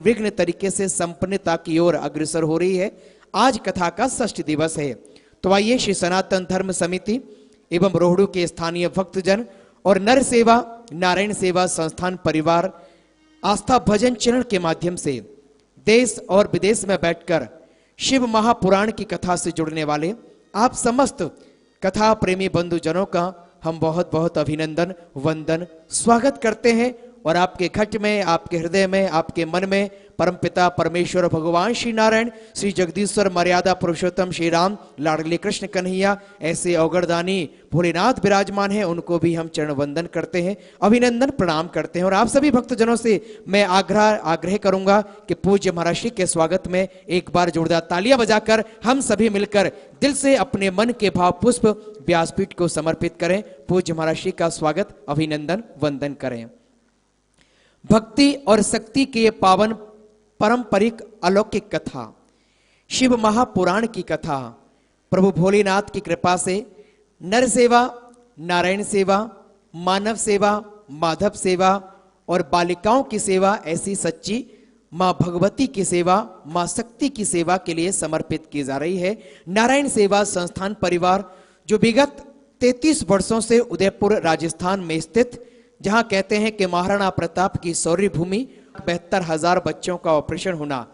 विघ्न तरीके से संपन्नता की ओर अग्रसर हो रही है। आज कथा का षष्ठ दिवस है। तो आइए श्री सनातन धर्म समिति एवं रोहड़ू के स्थानीय भक्तजन और नर सेवा नारायण सेवा संस्थान परिवार आस्था भजन चैनल के माध्यम से देश और विदेश में बैठकर शिव महापुराण की कथा से जुड़ने वाले आप समस्त कथा प्रेमी बंधुजनों का हम बहुत बहुत अभिनंदन वंदन स्वागत करते हैं। और आपके घट में, आपके हृदय में, आपके मन में परमपिता परमेश्वर भगवान श्री नारायण, श्री जगदीश्वर मर्यादा पुरुषोत्तम श्री राम, लाडले कृष्ण कन्हैया ऐसे अवगरदानी भोलेनाथ विराजमान हैं। उनको भी हम चरण वंदन करते हैं, अभिनंदन प्रणाम करते हैं। और आप सभी भक्तजनों से मैं आग्रह करूंगा कि पूज्य महाराज श्री के स्वागत में एक बार जोरदार तालियां बजाकर हम सभी मिलकर दिल से अपने मन के भाव पुष्प व्यासपीठ को समर्पित करें। पूज्य महाराज श्री का स्वागत अभिनंदन वंदन करें। भक्ति और शक्ति के ये पावन पारंपरिक अलौकिक कथा शिव महापुराण की कथा प्रभु भोलेनाथ की कृपा से नर सेवा नारायण सेवा मानव सेवा माधव सेवा और बालिकाओं की सेवा ऐसी सच्ची मां भगवती की सेवा मां शक्ति की सेवा के लिए समर्पित की जा रही है। नारायण सेवा संस्थान परिवार जो विगत 33 वर्षों से उदयपुर राजस्थान में स्थित, जहां कहते हैं कि महाराणा प्रताप की शौर्य भूमि, 72,000 बच्चों का ऑपरेशन होना।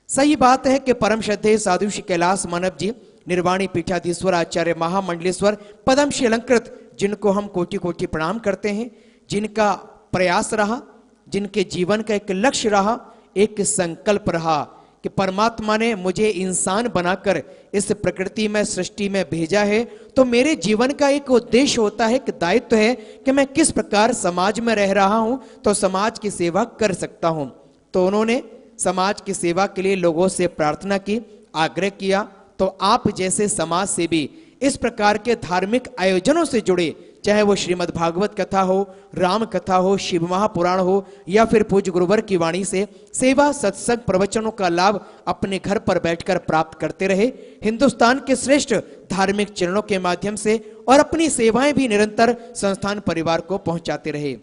सही बात है कि परम श्रद्धेय साधु श्री कैलाश मानव जी निर्वाणी पीठाधीश्वर आचार्य महामंडलेश्वर पद्मश्री अलंकृत, जिनको हम कोटि कोटि प्रणाम करते हैं, जिनका प्रयास रहा, जिनके जीवन का एक लक्ष्य रहा, एक संकल्प रहा कि परमात्मा ने मुझे इंसान बनाकर इस प्रकृति में सृष्टि में भेजा है, तो मेरे जीवन का एक उद्देश्य होता है, कि दायित्व है कि मैं किस प्रकार समाज में रह रहा हूं तो समाज की सेवा कर सकता हूं। तो उन्होंने समाज की सेवा के लिए लोगों से प्रार्थना की, आग्रह किया। तो आप जैसे समाज सेवी इस प्रकार के धार्मिक आयोजनों से जुड़े, चाहे वो श्रीमद् भागवत कथा हो, राम कथा हो, शिव महापुराण हो, या फिर पूज्य गुरुवर की वाणी से सेवा सत्संग प्रवचनों का लाभ अपने घर पर बैठकर प्राप्त करते रहे, हिंदुस्तान के श्रेष्ठ धार्मिक चैनलों के माध्यम से, और अपनी सेवाएं भी निरंतर संस्थान परिवार को पहुंचाते रहे,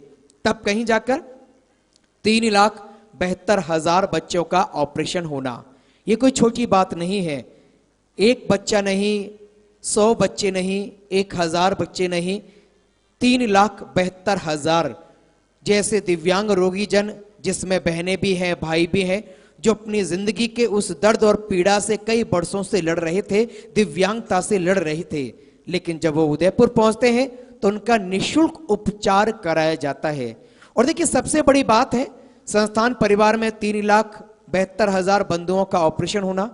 तब कहीं जाकर 3,72,000 बच्चों का ऑपरेशन होना ये कोई छोटी बात नहीं है। एक बच्चा नहीं, 100 बच्चे नहीं, 1,000 बच्चे नहीं, 3,72,000 जैसे दिव्यांग रोगी जन, जिसमें बहनें भी हैं भाई भी हैं, जो अपनी जिंदगी के उस दर्द और पीड़ा से कई वर्षों से लड़ रहे थे, दिव्यांगता से लड़ रहे थे, लेकिन जब वो उदयपुर पहुंचते हैं तो उनका निःशुल्क उपचार कराया जाता है। और देखिए सबसे बड़ी बात है, संस्थान परिवार में 3,72,000 बंधुओं का ऑपरेशन होना,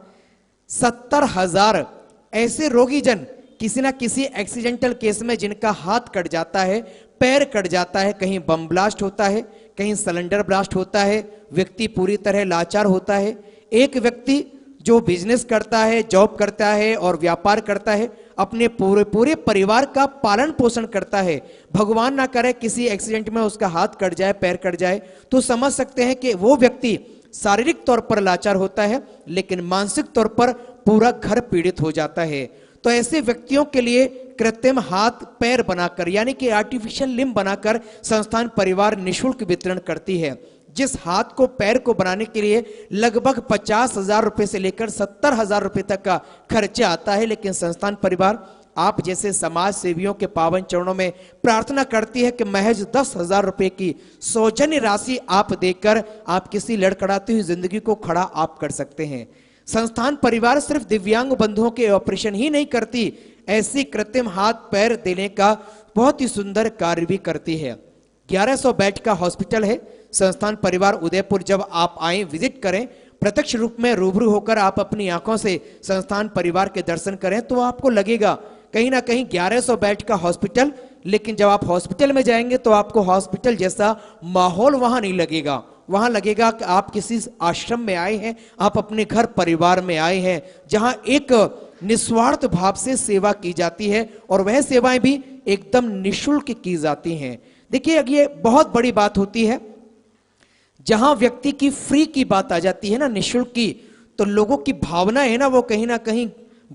70,000 ऐसे रोगी जन किसी ना किसी एक्सीडेंटल केस में जिनका हाथ कट जाता है, पैर कट जाता है, कहीं बम ब्लास्ट होता है, कहीं सिलेंडर ब्लास्ट होता है, व्यक्ति पूरी तरह लाचार होता है। एक व्यक्ति जो बिजनेस करता है, जॉब करता है और व्यापार करता है, अपने पूरे परिवार का पालन पोषण करता है, भगवान ना करे किसी एक्सीडेंट में उसका हाथ कट जाए, पैर कट जाए, तो समझ सकते हैं कि वो व्यक्ति शारीरिक तौर पर लाचार होता है, लेकिन मानसिक तौर पर पूरा घर पीड़ित हो जाता है। तो ऐसे व्यक्तियों के लिए कृत्रिम हाथ पैर बनाकर, यानी कि आर्टिफिशियल लिम्ब बनाकर संस्थान परिवार निःशुल्क वितरण करती है। जिस हाथ को पैर को बनाने के लिए लगभग 50,000 रुपए से लेकर 70,000 रुपए तक का खर्चा आता है, लेकिन संस्थान परिवार आप जैसे समाज सेवियों के पावन चरणों में प्रार्थना करती है कि महज 10,000 रुपए की सौजन्य राशि आप देकर आप किसी लड़खड़ाती हुई जिंदगी को खड़ा आप कर सकते हैं। संस्थान परिवार सिर्फ दिव्यांग बंधुओं के ऑपरेशन ही नहीं करती, ऐसी कृत्रिम हाथ पैर देने का बहुत ही सुंदर कार्य भी करती है। 1100 बेड का हॉस्पिटल है संस्थान परिवार उदयपुर। जब आप आए, विजिट करें, प्रत्यक्ष रूप में रूबरू होकर आप अपनी आंखों से संस्थान परिवार के दर्शन करें, तो आपको लगेगा कहीं ना कहीं 1100 बेड का हॉस्पिटल, लेकिन जब आप हॉस्पिटल में जाएंगे तो आपको हॉस्पिटल जैसा माहौल वहां नहीं लगेगा। वहां लगेगा कि आप किसी आश्रम में आए हैं, आप अपने घर परिवार में आए हैं, जहां एक निस्वार्थ भाव से सेवा की जाती है, और वह सेवाएं भी एकदम निःशुल्क की जाती हैं। देखिए अब ये बहुत बड़ी बात होती है, जहां व्यक्ति की फ्री की बात आ जाती है ना, निःशुल्क की, तो लोगों की भावना है ना वो कहीं ना कहीं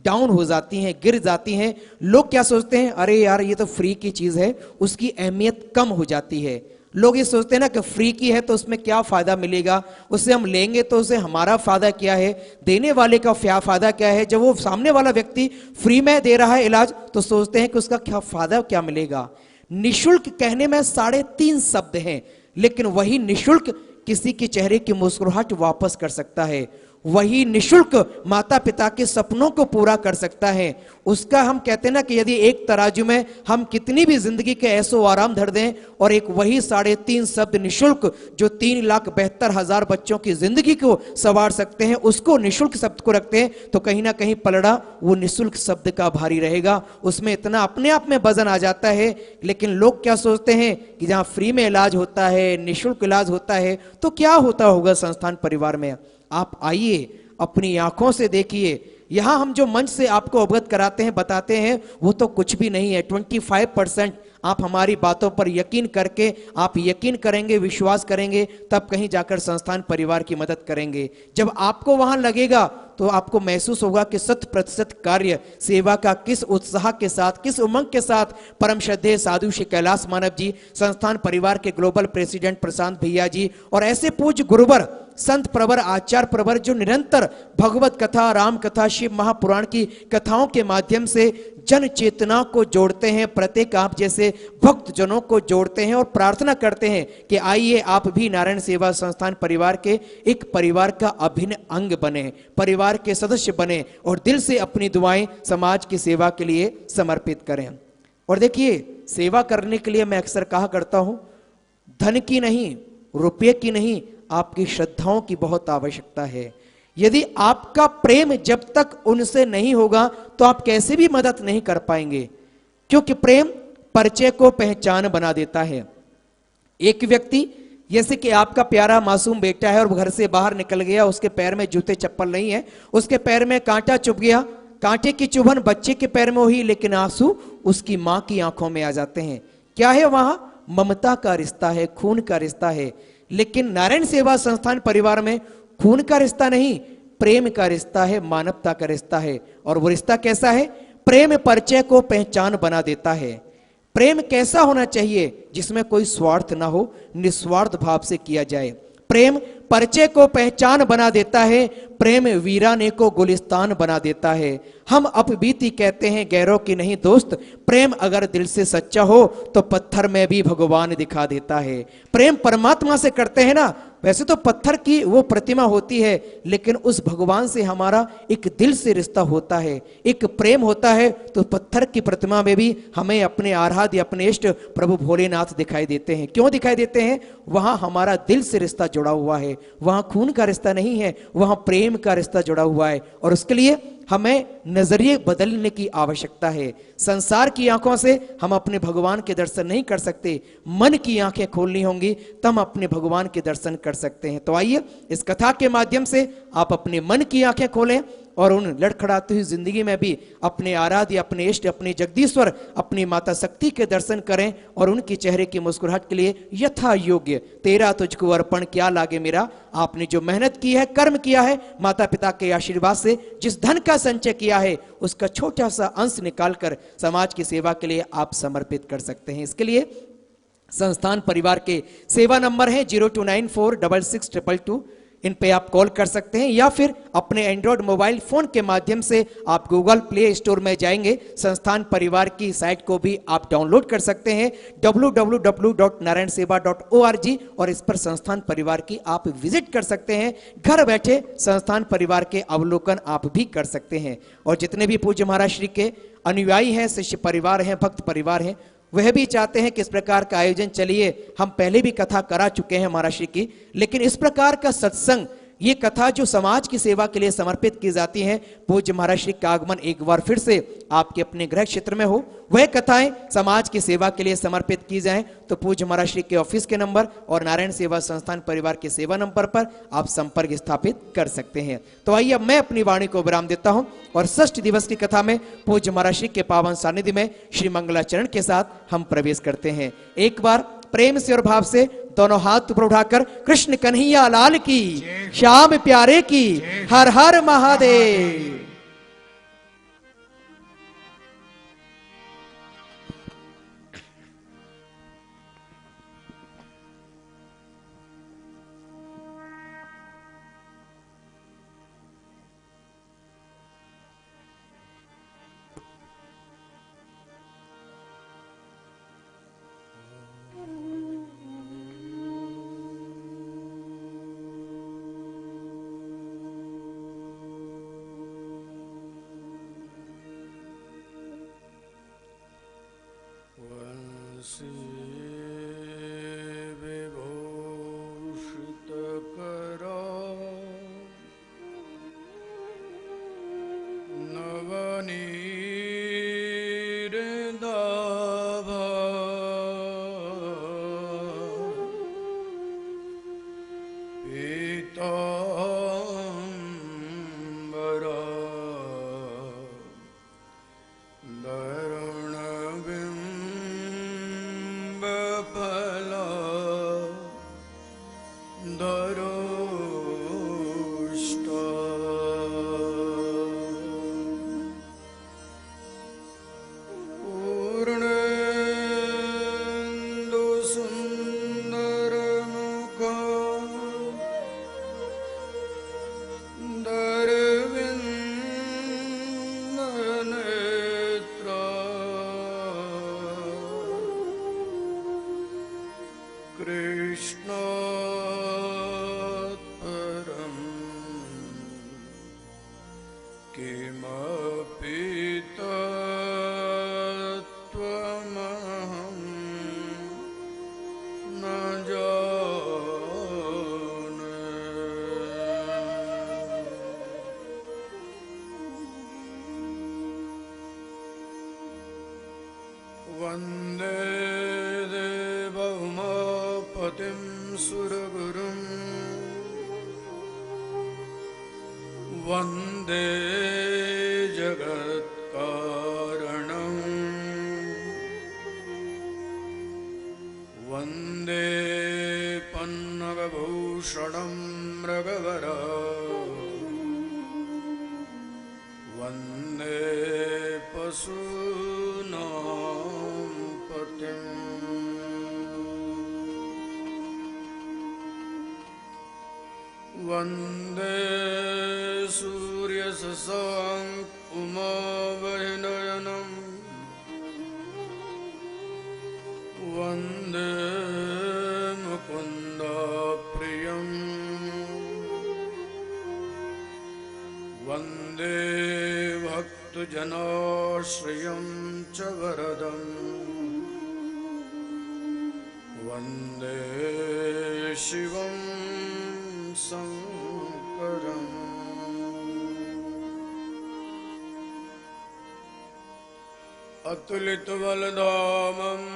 डाउन हो जाती हैं, गिर जाती हैं। लोग क्या सोचते हैं, अरे यार ये तो फ्री की चीज है, उसकी अहमियत कम हो जाती है। लोग ये सोचते हैं ना कि फ्री की है तो उसमें क्या फायदा मिलेगा, उससे हम लेंगे तो उससे हमारा फायदा क्या है, देने वाले का क्या फायदा क्या है। जब वो सामने वाला व्यक्ति फ्री में दे रहा है इलाज तो सोचते हैं कि उसका क्या फायदा क्या मिलेगा। निशुल्क कहने में 3.5 शब्द हैं, लेकिन वही निशुल्क किसी के चेहरे की मुस्कुराहट वापस कर सकता है, वही निशुल्क माता पिता के सपनों को पूरा कर सकता है। उसका हम कहते हैं ना कि यदि एक तराजू में हम कितनी भी जिंदगी के ऐसो आराम धर दें और एक वही 3.5 शब्द निशुल्क जो 3,72,000 बच्चों की जिंदगी को संवार सकते हैं, उसको निशुल्क शब्द को रखते हैं तो कहीं ना कहीं पलड़ा वो निशुल्क शब्द का भारी रहेगा। उसमें इतना अपने आप में वजन आ जाता है। लेकिन लोग क्या सोचते हैं कि जहां फ्री में इलाज होता है, निशुल्क इलाज होता है, तो क्या होता होगा संस्थान परिवार में। आप आइए, अपनी आंखों से देखिए। यहां हम जो मंच से आपको अवगत कराते हैं, बताते हैं, वो तो कुछ भी नहीं है। 25% आप हमारी बातों पर यकीन करके, आप यकीन करेंगे, विश्वास करेंगे, तब कहीं जाकर संस्थान परिवार की मदद करेंगे। जब आपको वहां लगेगा तो आपको महसूस होगा कि 100% कार्य सेवा का किस उत्साह के साथ, किस उमंग के साथ परम श्रद्धेय साधु श्री कैलाश मानव जी, संस्थान परिवार के ग्लोबल प्रेसिडेंट प्रशांत भैया जी और ऐसे पूज्य गुरुवर, संत प्रवर, आचार्य प्रवर जो निरंतर भगवत कथा, राम कथा, शिव महापुराण की कथाओं के माध्यम से जन चेतना को जोड़ते हैं, प्रत्येक आप जैसे भक्त जनों को जोड़ते हैं और प्रार्थना करते हैं कि आइए आप भी नारायण सेवा संस्थान परिवार के एक परिवार का अभिन्न अंग बने, परिवार के सदस्य बने और दिल से अपनी दुआएं समाज की सेवा के लिए समर्पित करें। और देखिए, सेवा करने के लिए मैं अक्सर कहा करता हूं, धन की नहीं, रुपये की नहीं, आपकी श्रद्धाओं की बहुत आवश्यकता है। यदि आपका प्रेम जब तक उनसे नहीं होगा तो आप कैसे भी मदद नहीं कर पाएंगे, क्योंकि प्रेम परिचय को पहचान बना देता है। एक व्यक्ति जैसे कि आपका प्यारा मासूम बेटा है और वो घर से बाहर निकल गया, उसके पैर में जूते चप्पल नहीं है, उसके पैर में कांटा चुभ गया, कांटे की चुभन बच्चे के पैर में हुई, लेकिन आंसू उसकी मां की आंखों में आ जाते हैं। क्या है वहां? ममता का रिश्ता है, खून का रिश्ता है। लेकिन नारायण सेवा संस्थान परिवार में खून का रिश्ता नहीं, प्रेम का रिश्ता है, मानवता का रिश्ता है। और वो रिश्ता कैसा है? प्रेम परिचय को पहचान बना देता है। प्रेम कैसा होना चाहिए? जिसमें कोई स्वार्थ ना हो, निस्वार्थ भाव से किया जाए। प्रेम परिचय को पहचान बना देता है, प्रेम वीराने को गुलिस्तान बना देता है। हम अपबीती कहते हैं गैरों की नहीं दोस्त, प्रेम अगर दिल से सच्चा हो तो पत्थर में भी भगवान दिखा देता है। प्रेम परमात्मा से करते हैं ना, वैसे तो पत्थर की वो प्रतिमा होती है, लेकिन उस भगवान से हमारा एक दिल से रिश्ता होता है, एक प्रेम होता है। तो पत्थर की प्रतिमा में भी हमें अपने आराध्य, अपने इष्ट प्रभु भोलेनाथ दिखाई देते हैं। क्यों दिखाई देते हैं? वहां हमारा दिल से रिश्ता जुड़ा हुआ है, वहां खून का रिश्ता नहीं है, वहां प्रेम का रिश्ता जुड़ा हुआ है। और उसके लिए हमें नजरिए बदलने की आवश्यकता है। संसार की आंखों से हम अपने भगवान के दर्शन नहीं कर सकते, मन की आंखें खोलनी होंगी तब हम अपने भगवान के दर्शन कर सकते हैं। तो आइए, इस कथा के माध्यम से आप अपने मन की आंखें खोलें और उन लड़खड़ाती हुई जिंदगी में भी अपने आराध्य, अपने इष्ट, अपने जगदीश्वर, अपनी माता शक्ति के दर्शन करें और उनके चेहरे की मुस्कुराहट के लिए यथा योग्य तेरा तुझको अर्पण क्या लागे मेरा। आपने जो मेहनत की है, कर्म किया है, माता पिता के आशीर्वाद से जिस धन का संचय किया है, उसका छोटा सा अंश निकालकर समाज की सेवा के लिए आप समर्पित कर सकते हैं। इसके लिए संस्थान परिवार के सेवा नंबर है 0294662222। इन पे आप कॉल कर सकते हैं या फिर अपने एंड्रॉयड मोबाइल फोन के माध्यम से आप गूगल प्ले स्टोर में जाएंगे, संस्थान परिवार की साइट को भी आप डाउनलोड कर सकते हैं www.narayanseva.org और इस पर संस्थान परिवार की आप विजिट कर सकते हैं। घर बैठे संस्थान परिवार के अवलोकन आप भी कर सकते हैं। और जितने भी पूज्य महाराज श्री के अनुयायी हैं, शिष्य परिवार हैं, भक्त परिवार हैं, वह भी चाहते हैं कि इस प्रकार का आयोजन चलिए। हम पहले भी कथा करा चुके हैं महाराज श्री की, लेकिन इस प्रकार का सत्संग, ये कथा जो समाज की सेवा के लिए समर्पित की जाती है, पूज्य महाराज श्री का आगमन एक बार फिर से आपके अपने गृह क्षेत्र में हो, वह कथाएं समाज की सेवा के लिए समर्पित की जाएं, तो पूज्य महाराज श्री के ऑफिस के नंबर और नारायण सेवा संस्थान परिवार के सेवा नंबर पर आप संपर्क स्थापित कर सकते हैं। तो आइए अब मैं अपनी वाणी को विराम देता हूं और षष्ठ दिवस की कथा में पूज्य महाराज श्री के पावन सानिध्य में श्री मंगलाचरण के साथ हम प्रवेश करते हैं। एक बार प्रेम से और भाव से दोनों हाथ ऊपर उठाकर कृष्ण कन्हैया लाल की, श्याम प्यारे की, हर हर महादेव। से विभूषित करो नवनीरदाभा पीताम्बरा दरुणबिम्बफला दरोष्टा पूर्णेन्दुसुन्दरमुखा दरविन्दनेत्रा कृष्णात् परं किमपि तत्त्वमहं न जाने। वन्दे देवोमापतिं सुरगुरुं वन्दे जगत्कारणं वन्दे पन्नगभूषणं मृगवरा वन्दे पशूनां पतिम् वन्दे सूर्यशशाङ्क उमावहिनयनं वन्दे मुकुन्दप्रियं वन्दे भक्तजनाश्रयं च वरदम् वन्दे शिवं शङ्करम् अतुलितबलधामम्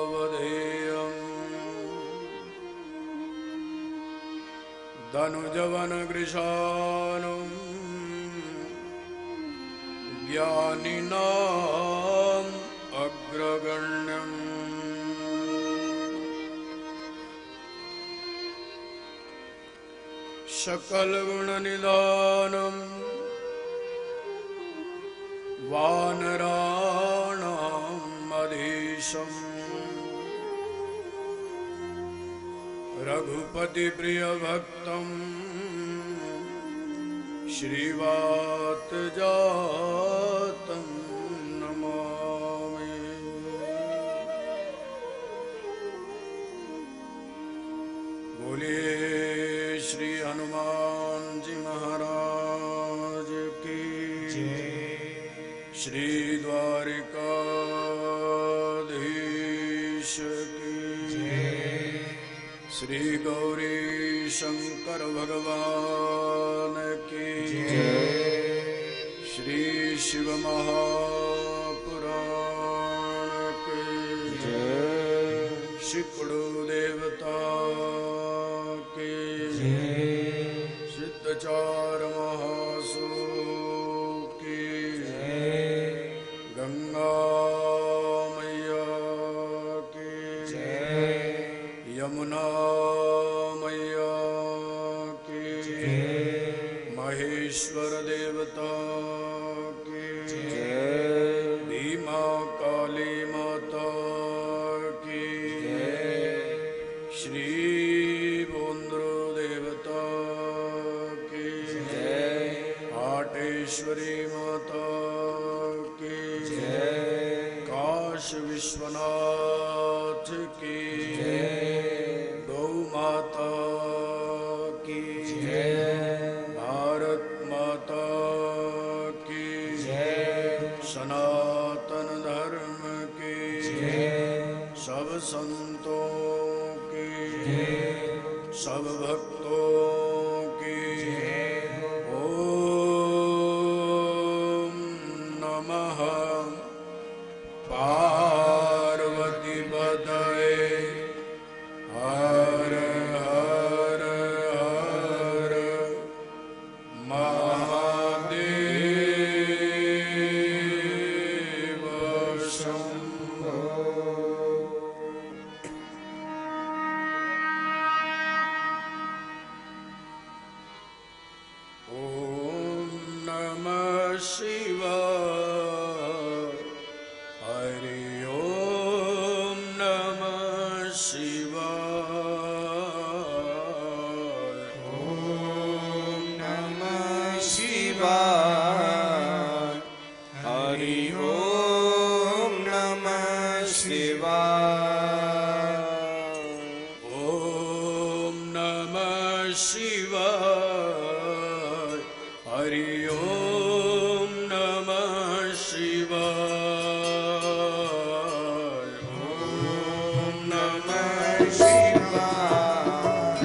हेमशैलावधेयम् धनुजवनकृशानुं ज्ञानिनाम् अग्रगण्यम् सकलगुणनिधानं वानराणाम् अधीशम् रघुपतिप्रियभक्तं श्रीवातजातं नमामि। बोलिए श्री हनुमान जी महाराज की जय। श्री द्वारिकाधीश की जय। श्री गौरी शंकर भगवान की जय। श्री शिव महापुराण की जय। शिकडू देवता की जय। सिद्धचार महासो की जय। गंगा मैया की जय। यमुना मैया की जय। महेश्वर देवता की जय। भीमा काली माता की जय। श्री बोंद्रो देवता की जय। आटेश्वरी माता की जय। काशी विश्वनाथ की जय। गौ माता की जय। भारत माता की संतों की, सब भक्तों की। ओम नमः पार्वती पतये हर हर हर महादेव शंभो। ओम नमः शिवाय हरि ओम नमः शिवाय। ओम नमः शिवाय हरि ओम नमः शिवाय। ओम नमः शिवाय हरि ओम नमः शिवाय। ओम नमः शिवाय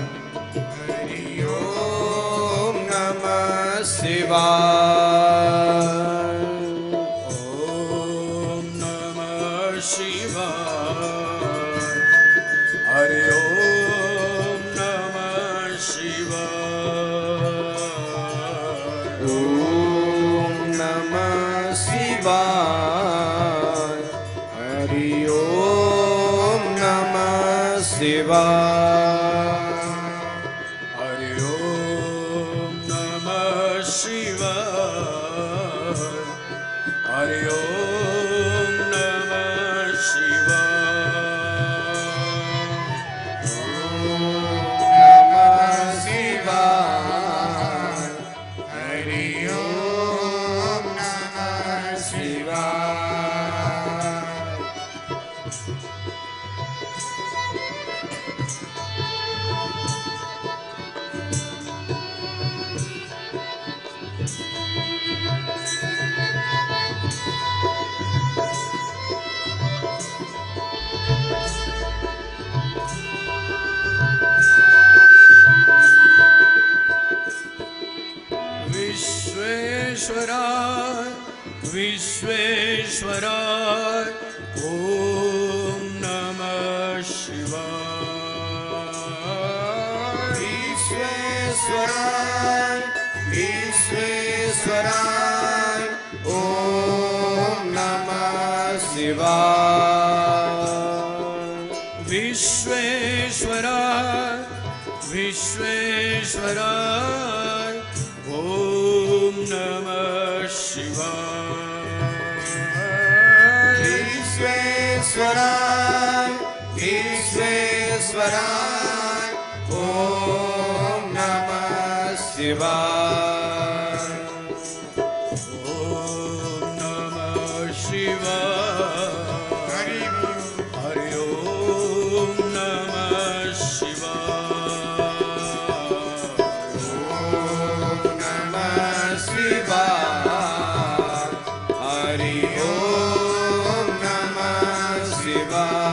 हरि ओम नमः शिवाय। ओम नमः शिवाय हरि ओम नमः शिवाय। ओम नमः शिवाय हरि ओम नमः शिवाय। हरि ओम नमः शिवाय हरि ओम नमः शिवाय। नमः शिवाय हरि ओम नमः शिवाय। विश्वेश्वराय विश्वेश्वराय ओम नमः शिवाय। विश्वेश्वराय विश्वेश्वराय ओम नमः शिवाय। विश्वेश्वराय विश्वेश्वराय ओम नमः शिवाय। विश्वेश्वराय विश्वेश्वराय ओम नमः शिवाय। ओम नमः शिवाय हरि ओम नमः शिवाय। ओम नमः शिवाय हरि ओम नमः शिवाय।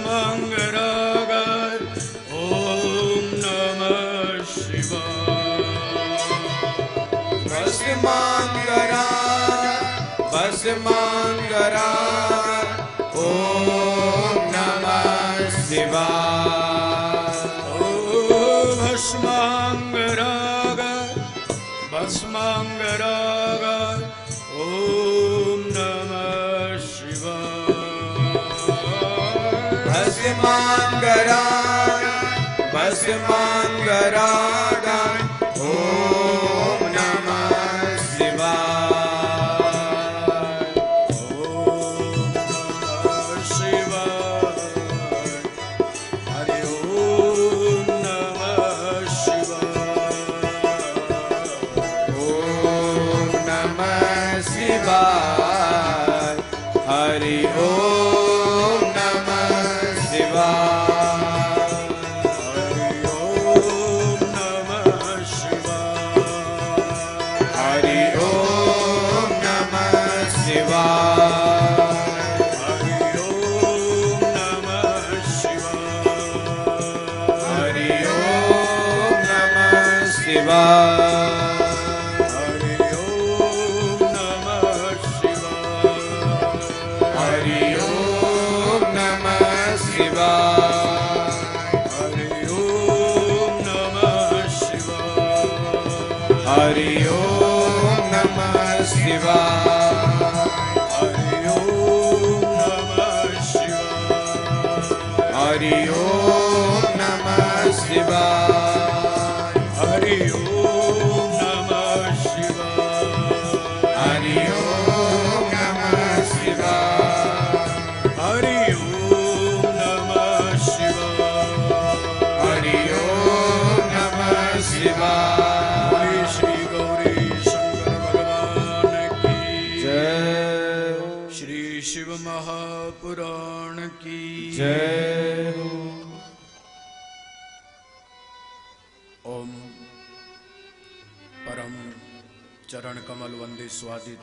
भस्मांगरागाय ओम नमः शिवाय भस्मांगरा ओम नमः शिवाय भस्मांगरागाय ओम नमः शिवाय भस्मांगरागाय ओम नमः शिवाय हरि ओम नमः शिवाय ओम नमः शिवाय हरि ओम नमः शिवाय हरि ओम नमः शिवाय हरि ओम नमः शिवाय हरि ओम नमः शिवाय हरि ओम नमः शिवाय हरि ओम नमः शिवाय हरि ओम नमः शिवाय हरि ओम नमः शिवाय हरि हरि ओम नमः शिवाय ओम नमः शिवाय हरि ओम नमः शिवाय हरि ओम नमः शिवाय हरि ओम नमः शिवाय बोलिए श्री गौरी शंकर भगवान की जय श्री शिव महापुराण की जय ओम परम चरण कमल वंदे स्वादित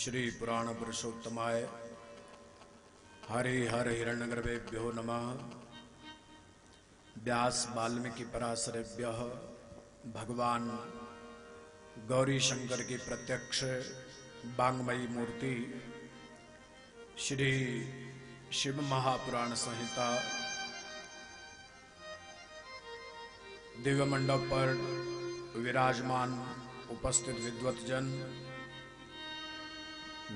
श्री पुराण पुरुषोत्तमाय हरे हर हिरण्यगर्भेभ्यो नमः व्यास वाल्मीकि पराशरेभ्यः भगवान गौरी शंकर की प्रत्यक्ष वांग्मयी मूर्ति श्री शिव महापुराण संहिता दिव्य मंडप पर विराजमान उपस्थित विद्वत जन,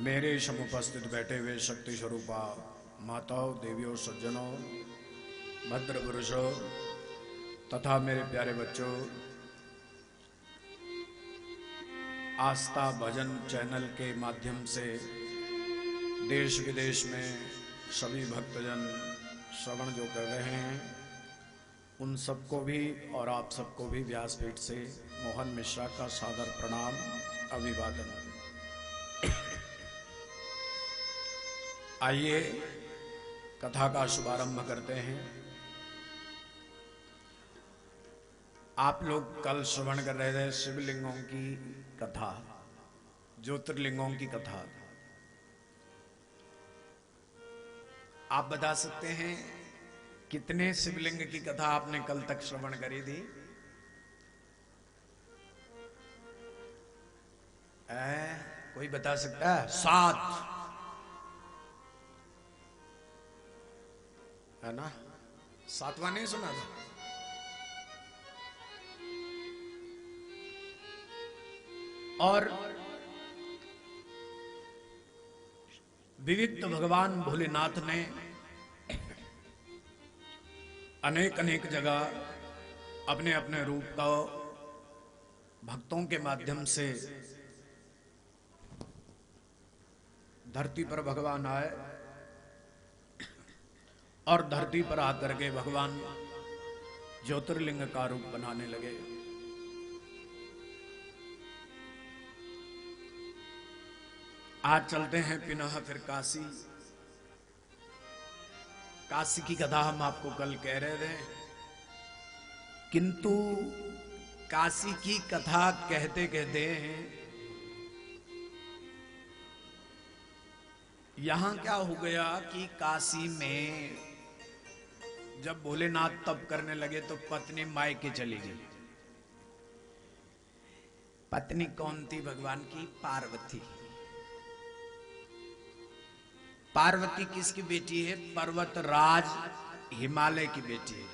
मेरे समुपस्थित बैठे हुए शक्ति स्वरूपा माताओं, देवियों, सज्जनों, भद्र पुरुषों तथा मेरे प्यारे बच्चों, आस्था भजन चैनल के माध्यम से देश विदेश में सभी भक्तजन श्रवण जो कर रहे हैं, उन सबको भी और आप सबको भी व्यासपीठ से मोहन मिश्रा का सादर प्रणाम, अभिवादन। आइए कथा का शुभारंभ करते हैं। आप लोग कल श्रवण कर रहे थे शिवलिंगों की कथा, ज्योतिर्लिंगों की कथा। आप बता सकते हैं कितने शिवलिंग की कथा आपने कल तक श्रवण करी थी? कोई बता सकता है? 7 है ना? 7वां नहीं सुना था? और विविध भगवान भोलेनाथ ने अनेक अनेक जगह अपने अपने रूप का भक्तों के माध्यम से धरती पर भगवान आए और धरती पर आकर के भगवान ज्योतिर्लिंग का रूप बनाने लगे। आज चलते हैं पुनः फिर काशी। काशी की कथा हम आपको कल कह रहे थे, किंतु काशी की कथा कहते कहते यहां क्या हो गया कि काशी में जब भोलेनाथ तप करने लगे तो पत्नी मायके चली गई। पत्नी कौन थी भगवान की? पार्वती। पार्वती किसकी बेटी है? पर्वतराज हिमालय की बेटी है।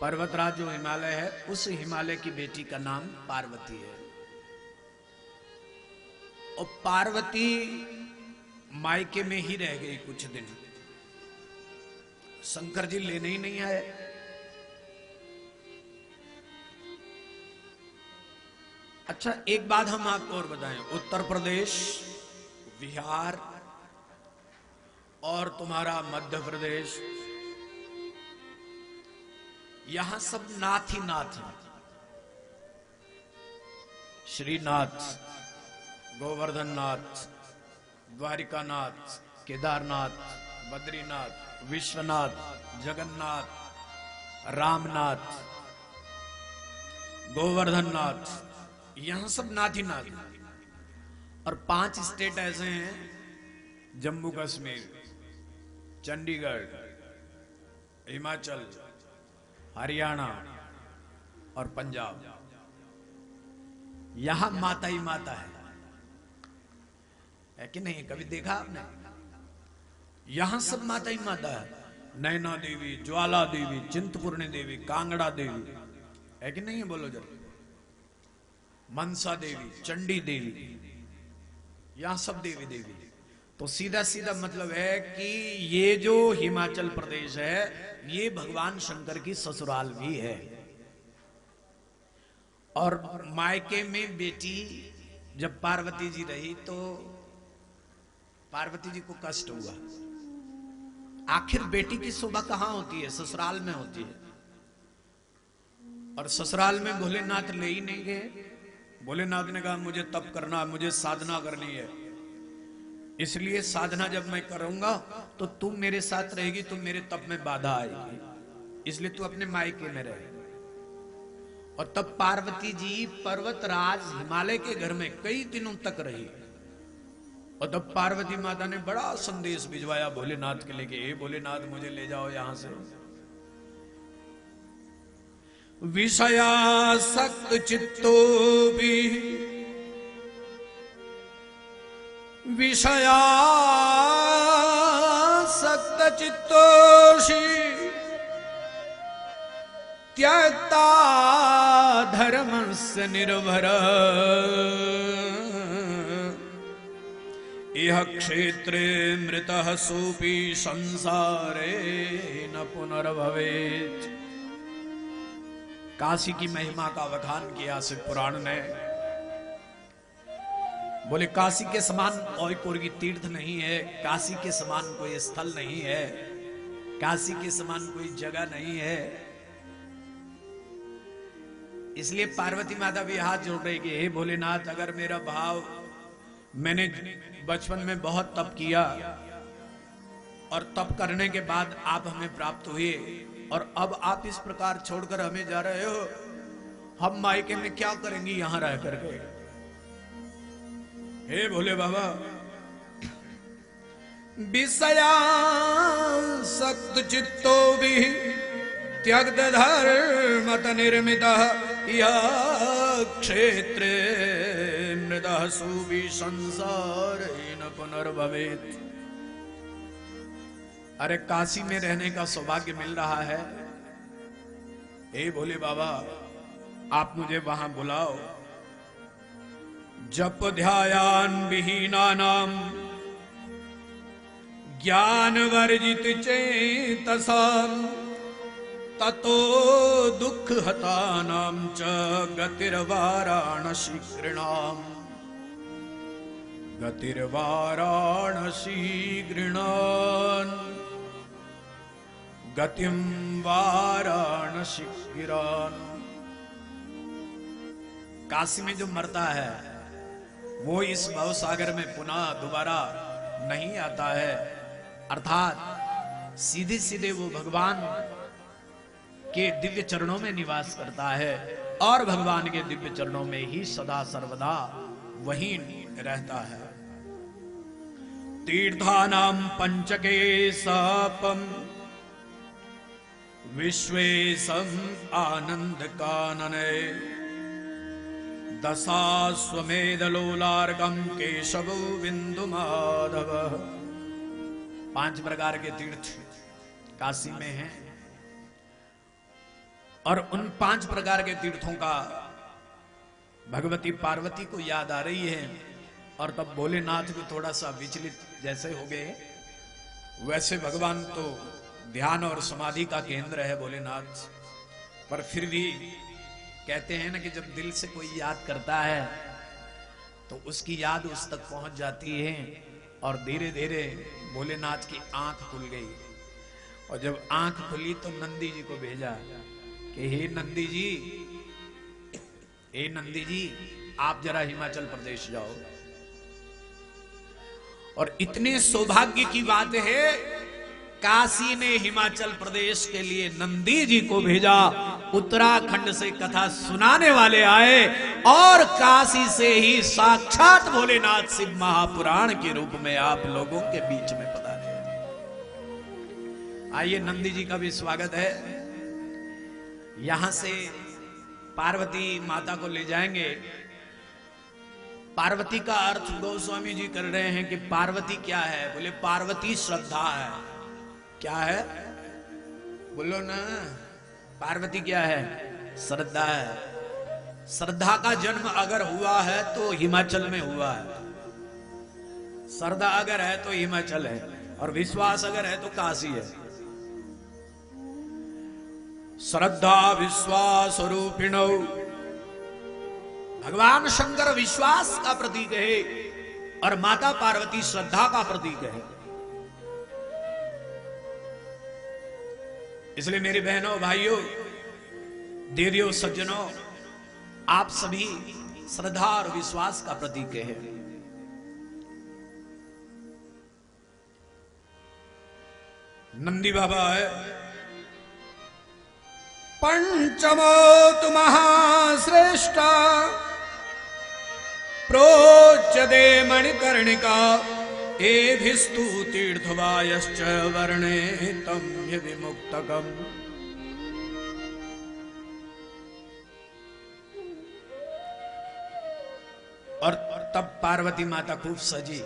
पर्वतराज जो हिमालय है, उस हिमालय की बेटी का नाम पार्वती है। और पार्वती मायके में ही रह गई कुछ दिन। शंकर जी लेने ही नहीं आए। अच्छा, एक बात हम आपको और बताएं, उत्तर प्रदेश, बिहार और तुम्हारा मध्य प्रदेश, यहां सब नाथ ही नाथ हैं। श्रीनाथ, गोवर्धन नाथ, द्वारिकानाथ, केदारनाथ, बद्रीनाथ, विश्वनाथ, जगन्नाथ, रामनाथ, गोवर्धननाथ, यहां सब नाथ ही नाथ। और 5 स्टेट ऐसे हैं, जम्मू कश्मीर, चंडीगढ़, हिमाचल, हरियाणा और पंजाब, यहां माता ही माता है कि नहीं? कभी देखा आपने? यहां सब माता ही माता है। नैना देवी, ज्वाला देवी, चिंतपूर्णी देवी, कांगड़ा देवी, है कि नहीं है? बोलो जरा। मनसा देवी, चंडी देवी, यहां सब देवी देवी। तो सीधा सीधा मतलब है कि ये जो हिमाचल प्रदेश है, ये भगवान शंकर की ससुराल भी है। और मायके में बेटी जब पार्वती जी रही तो पार्वती जी को कष्ट हुआ। आखिर बेटी की शोभा कहां होती है? ससुराल में होती है। और ससुराल में भोलेनाथ ले ही नहीं गए। भोलेनाथ ने कहा मुझे तप करना, मुझे साधना करनी है, इसलिए साधना जब मैं करूंगा तो तू मेरे साथ रहेगी, तो मेरे तप में बाधा आएगी, इसलिए तू अपने मायके में रहे। और तब पार्वती जी पर्वतराज हिमालय के घर में कई दिनों तक रही। और तब पार्वती माता ने बड़ा संदेश भिजवाया भोलेनाथ के लिए कि हे भोलेनाथ, मुझे ले जाओ यहां से। विषयासक्त चित्तो भी विषयासक्त चित्तोषि त्यक्ता धर्मस्य निर्भर इह क्षेत्रे मृतः सोपि संसारे न पुनर्भवेत्। काशी की महिमा का बखान किया शिव पुराण ने। बोले काशी के समान और कोई तीर्थ नहीं है, काशी के समान कोई स्थल नहीं है, काशी के समान कोई जगह नहीं है। इसलिए पार्वती माता भी हाथ जोड़ रही कि हे भोलेनाथ, अगर मेरा भाव, मैंने बचपन में बहुत तप किया और तप करने के बाद आप हमें प्राप्त हुए, और अब आप इस प्रकार छोड़कर हमें जा रहे हो, हम मायके में क्या करेंगे यहां रह करके? हे भोले बाबा, विषयासक्त चित्तो भी त्यक्त धर्मत निर्मितः यः क्षेत्रे मृतः सुवि संसारेण पुनर्भवेत्। अरे काशी में रहने का सौभाग्य मिल रहा है, हे भोले बाबा, आप मुझे वहां बुलाओ। जप ध्यायान विहीनानाम ज्ञान वर्जित चेतसाम ततो दुख हतानाम च गतिर्वाराणसी गृणाम। गतिर्वाराणसी गृणान गतिम वाराणसी गिरान। काशी में जो मरता है वो इस भवसागर में पुनः दोबारा नहीं आता है। अर्थात सीधे सीधे वो भगवान के दिव्य चरणों में निवास करता है और भगवान के दिव्य चरणों में ही सदा सर्वदा वहीं रहता है। तीर्थानाम पंचके सपम विश्वेशम आनंद कानने दशाश्वमेध लोलार्कम केशव बिंदु माधव। 5 प्रकार के तीर्थ काशी में हैं और उन 5 प्रकार के तीर्थों का भगवती पार्वती को याद आ रही है और तब भोलेनाथ भी थोड़ा सा विचलित जैसे हो गए। वैसे भगवान तो ध्यान और समाधि का केंद्र है भोलेनाथ, पर फिर भी कहते हैं ना कि जब दिल से कोई याद करता है तो उसकी याद उस तक पहुंच जाती है और धीरे धीरे भोलेनाथ की आंख खुल गई। और जब आंख खुली तो नंदी जी को भेजा कि हे नंदी जी आप जरा हिमाचल प्रदेश जाओ। और इतने सौभाग्य की बात है, काशी ने हिमाचल प्रदेश के लिए नंदी जी को भेजा। उत्तराखंड से कथा सुनाने वाले आए और काशी से ही साक्षात भोलेनाथ शिव महापुराण के रूप में आप लोगों के बीच में पधारे। आइए नंदी जी का भी स्वागत है। यहां से पार्वती माता को ले जाएंगे। पार्वती का अर्थ गोस्वामी जी कर रहे हैं कि पार्वती क्या है? बोले पार्वती श्रद्धा है। क्या है? बोलो ना, पार्वती क्या है? श्रद्धा है। श्रद्धा का जन्म अगर हुआ है तो हिमाचल में हुआ है। श्रद्धा अगर है तो हिमाचल है और विश्वास अगर है तो काशी है। श्रद्धा विश्वास रूपिणो, भगवान शंकर विश्वास का प्रतीक है और माता पार्वती श्रद्धा का प्रतीक है। इसलिए मेरी बहनों भाइयों देवियों सज्जनों, आप सभी श्रद्धा और विश्वास का प्रतीक है। नंदी बाबा है। पंचमोतु महाश्रेष्ठ प्रोच्यते मणिकर्णिका एभिस्तु तीर्थवायश्च वर्णे तम विमुक्तकम्। और तब पार्वती माता खूब सजी।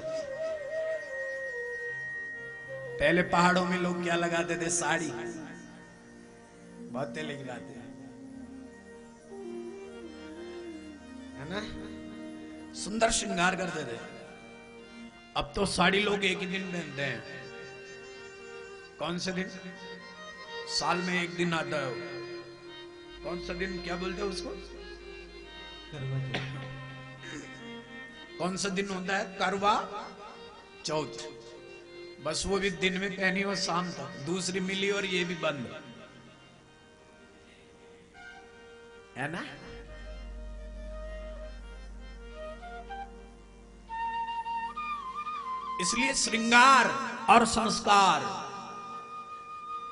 पहले पहाड़ों में लोग क्या लगाते थे? साड़ी। बहुत तेल लगाते है ना, सुंदर श्रृंगार करते थे। अब तो साड़ी लोग एक ही दिन पहनते हैं। कौन से दिन? साल में एक दिन आता है। कौन सा दिन? क्या बोलते हैं उसको? कौन सा दिन होता है? करवा चौथ। बस वो भी दिन में पहनी और शाम तक दूसरी मिली और ये भी बंद है ना। इसलिए श्रृंगार और संस्कार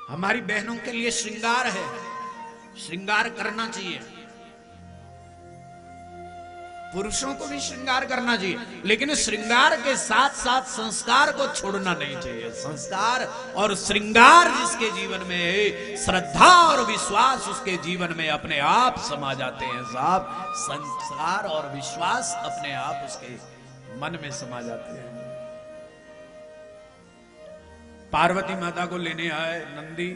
हमारी बहनों के लिए श्रृंगार है। श्रृंगार करना चाहिए। पुरुषों को भी श्रृंगार करना चाहिए, लेकिन श्रृंगार के साथ साथ संस्कार को छोड़ना नहीं चाहिए। संस्कार और श्रृंगार जिसके जीवन में है, श्रद्धा और विश्वास उसके जीवन में अपने आप समा जाते हैं साहब। संस्कार और विश्वास अपने आप उसके मन में समा जाते हैं। पार्वती माता को लेने आए नंदी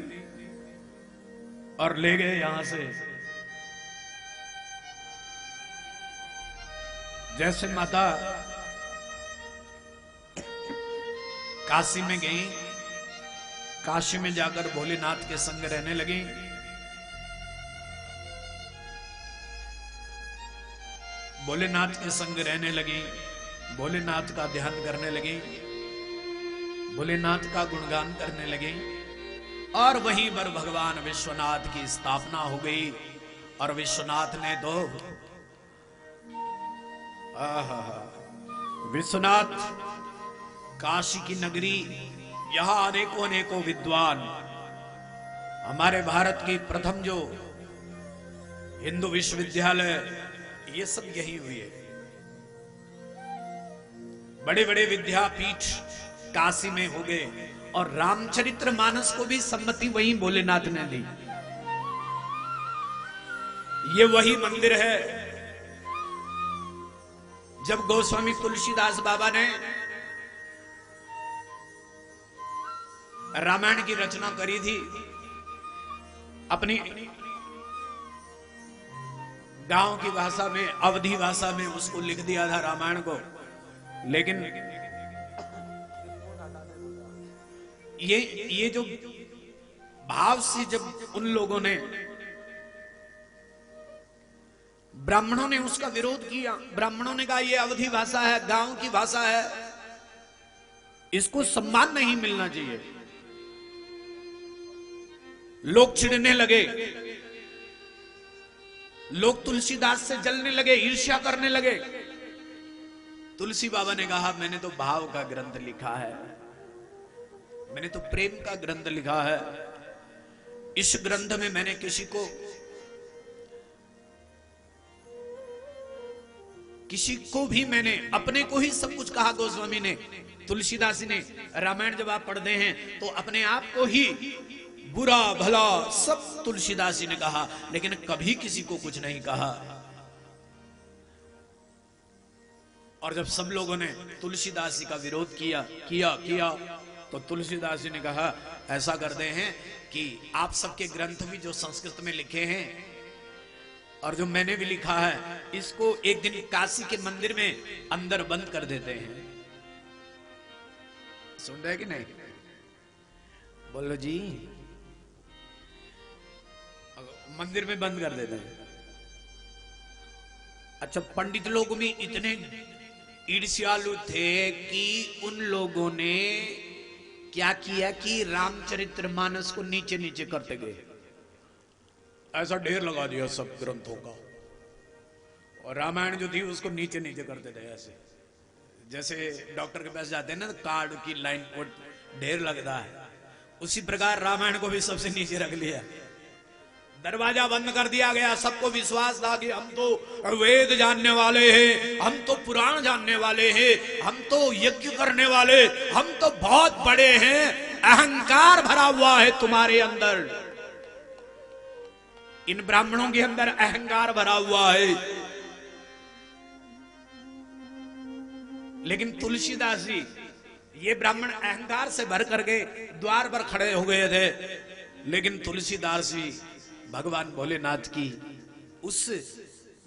और ले गए यहां से। जैसे माता काशी में गई, काशी में जाकर भोलेनाथ के संग रहने लगी। भोलेनाथ के संग रहने लगी, भोलेनाथ का ध्यान करने लगी, भोलेनाथ का गुणगान करने लगे। और वहीं पर भगवान विश्वनाथ की स्थापना हो गई। और विश्वनाथ ने तो विश्वनाथ काशी की नगरी यहां अनेकों अनेकों विद्वान, हमारे भारत की प्रथम जो हिंदू विश्वविद्यालय, ये सब यही हुए। बड़े बड़े विद्यापीठ काशी में हो गए और रामचरित्र मानस को भी सम्मति वही भोलेनाथ ने दी। ये वही मंदिर है जब गोस्वामी तुलसीदास बाबा ने रामायण की रचना करी थी, अपनी गांव की भाषा में, अवधी भाषा में उसको लिख दिया था रामायण को। लेकिन ये जो भाव से जब उन लोगों ने, ब्राह्मणों ने उसका विरोध किया, ब्राह्मणों ने कहा ये अवधी भाषा है, गांव की भाषा है, इसको सम्मान नहीं मिलना चाहिए। लोग चिढ़ने लगे, लोग तुलसीदास से जलने लगे, ईर्ष्या करने लगे। तुलसी बाबा ने कहा मैंने तो भाव का ग्रंथ लिखा है, मैंने तो प्रेम का ग्रंथ लिखा है। इस ग्रंथ में मैंने किसी को भी मैंने अपने को ही सब कुछ कहा। गोस्वामी ने, तुलसीदास ने, रामायण जब आप पढ़ते हैं तो अपने आप को ही बुरा भला सब तुलसीदास ने कहा, लेकिन कभी किसी को कुछ नहीं कहा। और जब सब लोगों ने तुलसीदास जी का विरोध किया तो तुलसीदास जी ने कहा ऐसा करते हैं कि आप सबके ग्रंथ भी जो संस्कृत में लिखे हैं और जो मैंने भी लिखा है, इसको एक दिन काशी के मंदिर में अंदर बंद कर देते हैं। सुन रहे कि नहीं? बोलो जी। मंदिर में बंद कर देते हैं। अच्छा, पंडित लोग भी इतने ईर्ष्यालु थे कि उन लोगों ने क्या किया कि रामचरितमानस को नीचे नीचे करते गए, ऐसा ढेर लगा दिया सब ग्रंथों का। और रामायण जो थी उसको नीचे नीचे करते थे, ऐसे जैसे डॉक्टर के पास जाते हैं ना, कार्ड की लाइन को ढेर लगता है, उसी प्रकार रामायण को भी सबसे नीचे रख लिया, दरवाजा बंद कर दिया गया। सबको विश्वास था कि हम तो वेद जानने वाले हैं, हम तो पुराण जानने वाले हैं, हम तो यज्ञ करने वाले, हम तो बहुत बड़े हैं। अहंकार भरा हुआ है तुम्हारे अंदर, इन ब्राह्मणों के अंदर अहंकार भरा हुआ है। लेकिन तुलसीदास जी, ये ब्राह्मण अहंकार से भर करके द्वार पर खड़े हो गए थे, लेकिन तुलसीदास जी भगवान भोलेनाथ की उस,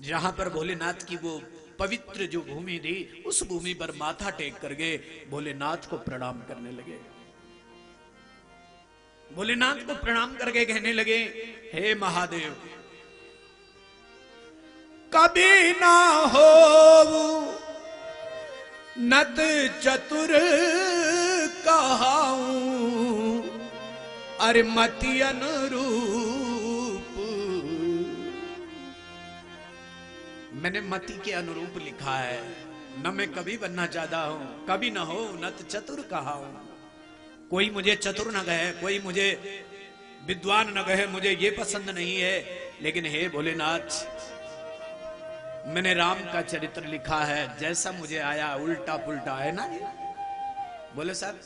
जहां पर भोलेनाथ की वो पवित्र जो भूमि थी, उस भूमि पर माथा टेक करके भोलेनाथ को प्रणाम करने लगे। भोलेनाथ को प्रणाम करके कहने लगे, हे महादेव, कभी ना हो नत चतुर कहाऊं, अरे मति अनुरूप। मैंने मति के अनुरूप लिखा है, न मैं कभी बनना चाहता हूं, कभी न हो नत चतुर कहाऊं। कोई मुझे चतुर न कहे, कोई मुझे विद्वान न कहे, मुझे ये पसंद नहीं है। लेकिन हे भोलेनाथ, मैंने राम का चरित्र लिखा है, जैसा मुझे आया उल्टा पुल्टा है ना। बोले साहब,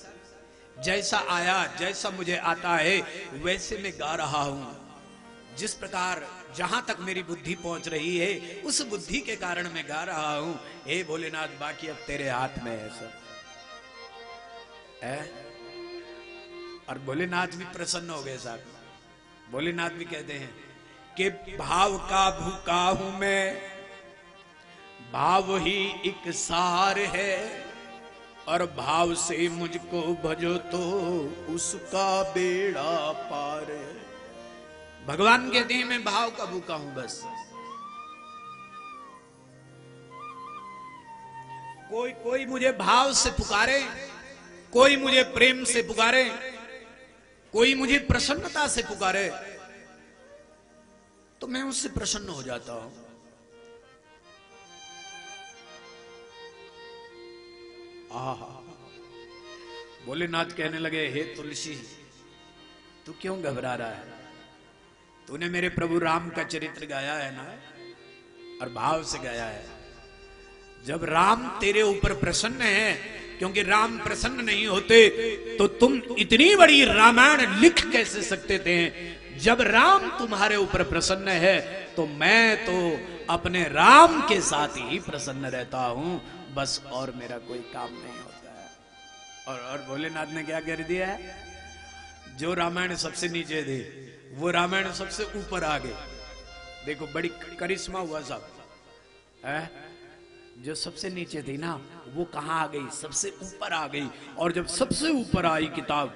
जैसा आया, जैसा मुझे आता है वैसे मैं गा रहा हूं। जिस प्रकार जहां तक मेरी बुद्धि पहुंच रही है, उस बुद्धि के कारण मैं गा रहा हूं। हे भोलेनाथ, बाकी अब तेरे हाथ में है सब है। और भोलेनाथ भी प्रसन्न हो गए साहब। भोलेनाथ भी कहते हैं कि भाव का भूखा हूं मैं, भाव ही एक सार है, और भाव से मुझको भजो तो उसका बेड़ा पार है। भगवान कहते हैं मैं भाव का भूखा हूं बस। कोई मुझे भाव से पुकारे, कोई मुझे प्रेम से पुकारे, कोई मुझे प्रसन्नता से पुकारे, तो मैं उससे प्रसन्न हो जाता हूं। आहा, भोलेनाथ कहने लगे, हे तुलसी, तू क्यों घबरा रहा है? तूने मेरे प्रभु राम का चरित्र गाया है ना, और भाव से गाया है। जब राम तेरे ऊपर प्रसन्न है, क्योंकि राम प्रसन्न नहीं होते तो तुम इतनी बड़ी रामायण लिख कैसे सकते थे? जब राम तुम्हारे ऊपर प्रसन्न है तो मैं तो अपने राम के साथ ही प्रसन्न रहता हूं, बस और मेरा कोई काम नहीं होता है। और भोलेनाथ ने क्या कर दिया है? जो रामायण सबसे नीचे थी वो रामायण सबसे ऊपर आ गई। देखो बड़ी करिश्मा हुआ सब है। जो सबसे नीचे थी ना वो कहां आ गई? सबसे ऊपर आ गई। और जब सबसे ऊपर आई किताब,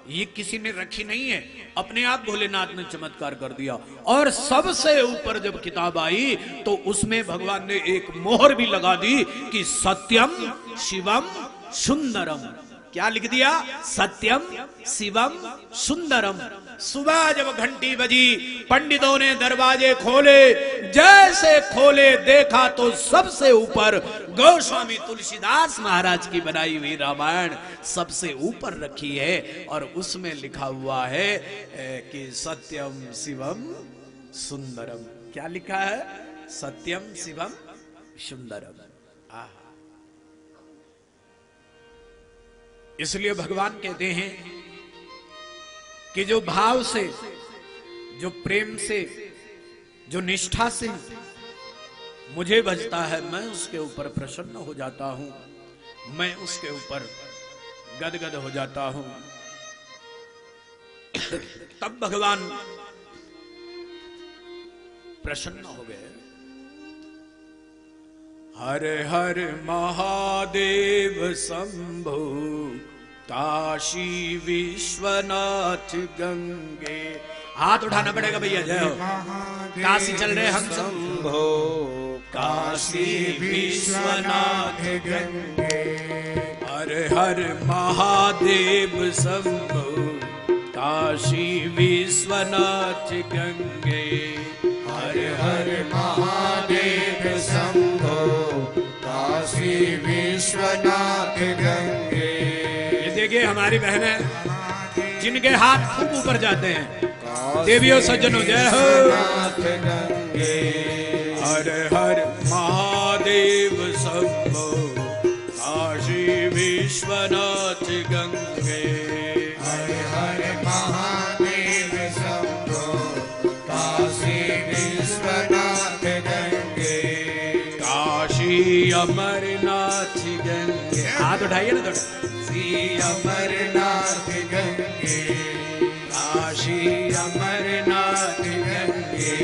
ये किसी ने रखी नहीं है, अपने आप भोलेनाथ ने चमत्कार कर दिया। और सबसे ऊपर जब किताब आई तो उसमें भगवान ने एक मोहर भी लगा दी कि सत्यम शिवम सुंदरम। क्या लिख दिया? सत्यम शिवम सुंदरम। सुबह जब घंटी बजी, पंडितों ने दरवाजे खोले, जैसे खोले देखा तो सबसे ऊपर गोस्वामी तुलसीदास महाराज की बनाई हुई रामायण सबसे ऊपर रखी है, और उसमें लिखा हुआ है कि सत्यम शिवम सुंदरम। क्या लिखा है? सत्यम शिवम सुंदरम। इसलिए भगवान कहते हैं कि जो भाव से, जो प्रेम से, जो निष्ठा से मुझे भजता है, मैं उसके ऊपर प्रसन्न हो जाता हूं, मैं उसके ऊपर गदगद हो जाता हूं। तब भगवान प्रसन्न हो गए। हर हर महादेव शंभो काशी विश्वनाथ गंगे। हाथ उठाना पड़ेगा भैया, जय हो। काशी चल रहे हम शंभो काशी विश्वनाथ गंगे। हर हर महादेव शंभो काशी विश्वनाथ गंगे। हर हर महादेव शंभो काशी विश्वनाथ गंगे। देखिए हमारी बहनें जिनके हाथ खूब ऊपर जाते हैं, देवियों सज्जनों जय हो। गंगे हर हर महादेव शंभो काशी विश्वनाथ गंगे। हर हर महादेव शंभो काशी विश्वनाथ गंगे। काशी अमरनाथ गंगे। हाथ उठाइए ना थोड़ा। अमरनाथ गंगे। काशी अमरनाथ गंगे।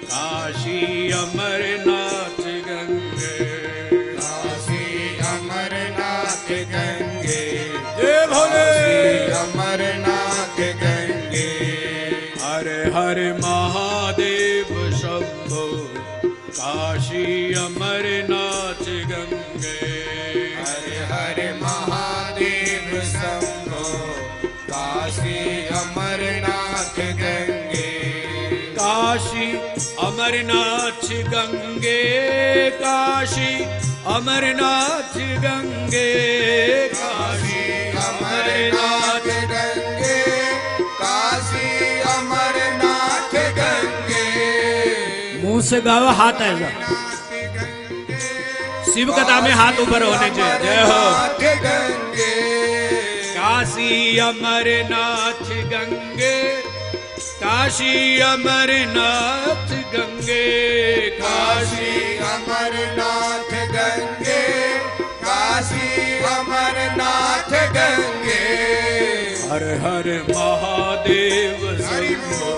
काशी अमरनाथ गंगे। काशी अमरनाथ गंगे। जय भोले। अमरनाथ गंगे। हर हर महादेव शंभो काशी अमरनाथ गंगे। हर हर महादेव शंभो काशी अमरनाथ गंगे। काशी अमरनाथ गंगे। काशी अमरनाथ गंगे। काशी अमरनाथ गंगे। काशी अमरनाथ गंगे। मुंह से गाओ, हाथ ऐसा। शिव कथा में हाथ ऊपर होने चाहिए। जय हो। गंगे। काशी अमरनाथ गंगे। काशी अमरनाथ गंगे। काशी अमरनाथ गंगे। काशी अमरनाथ गंगे। हर हर महादेव शंभो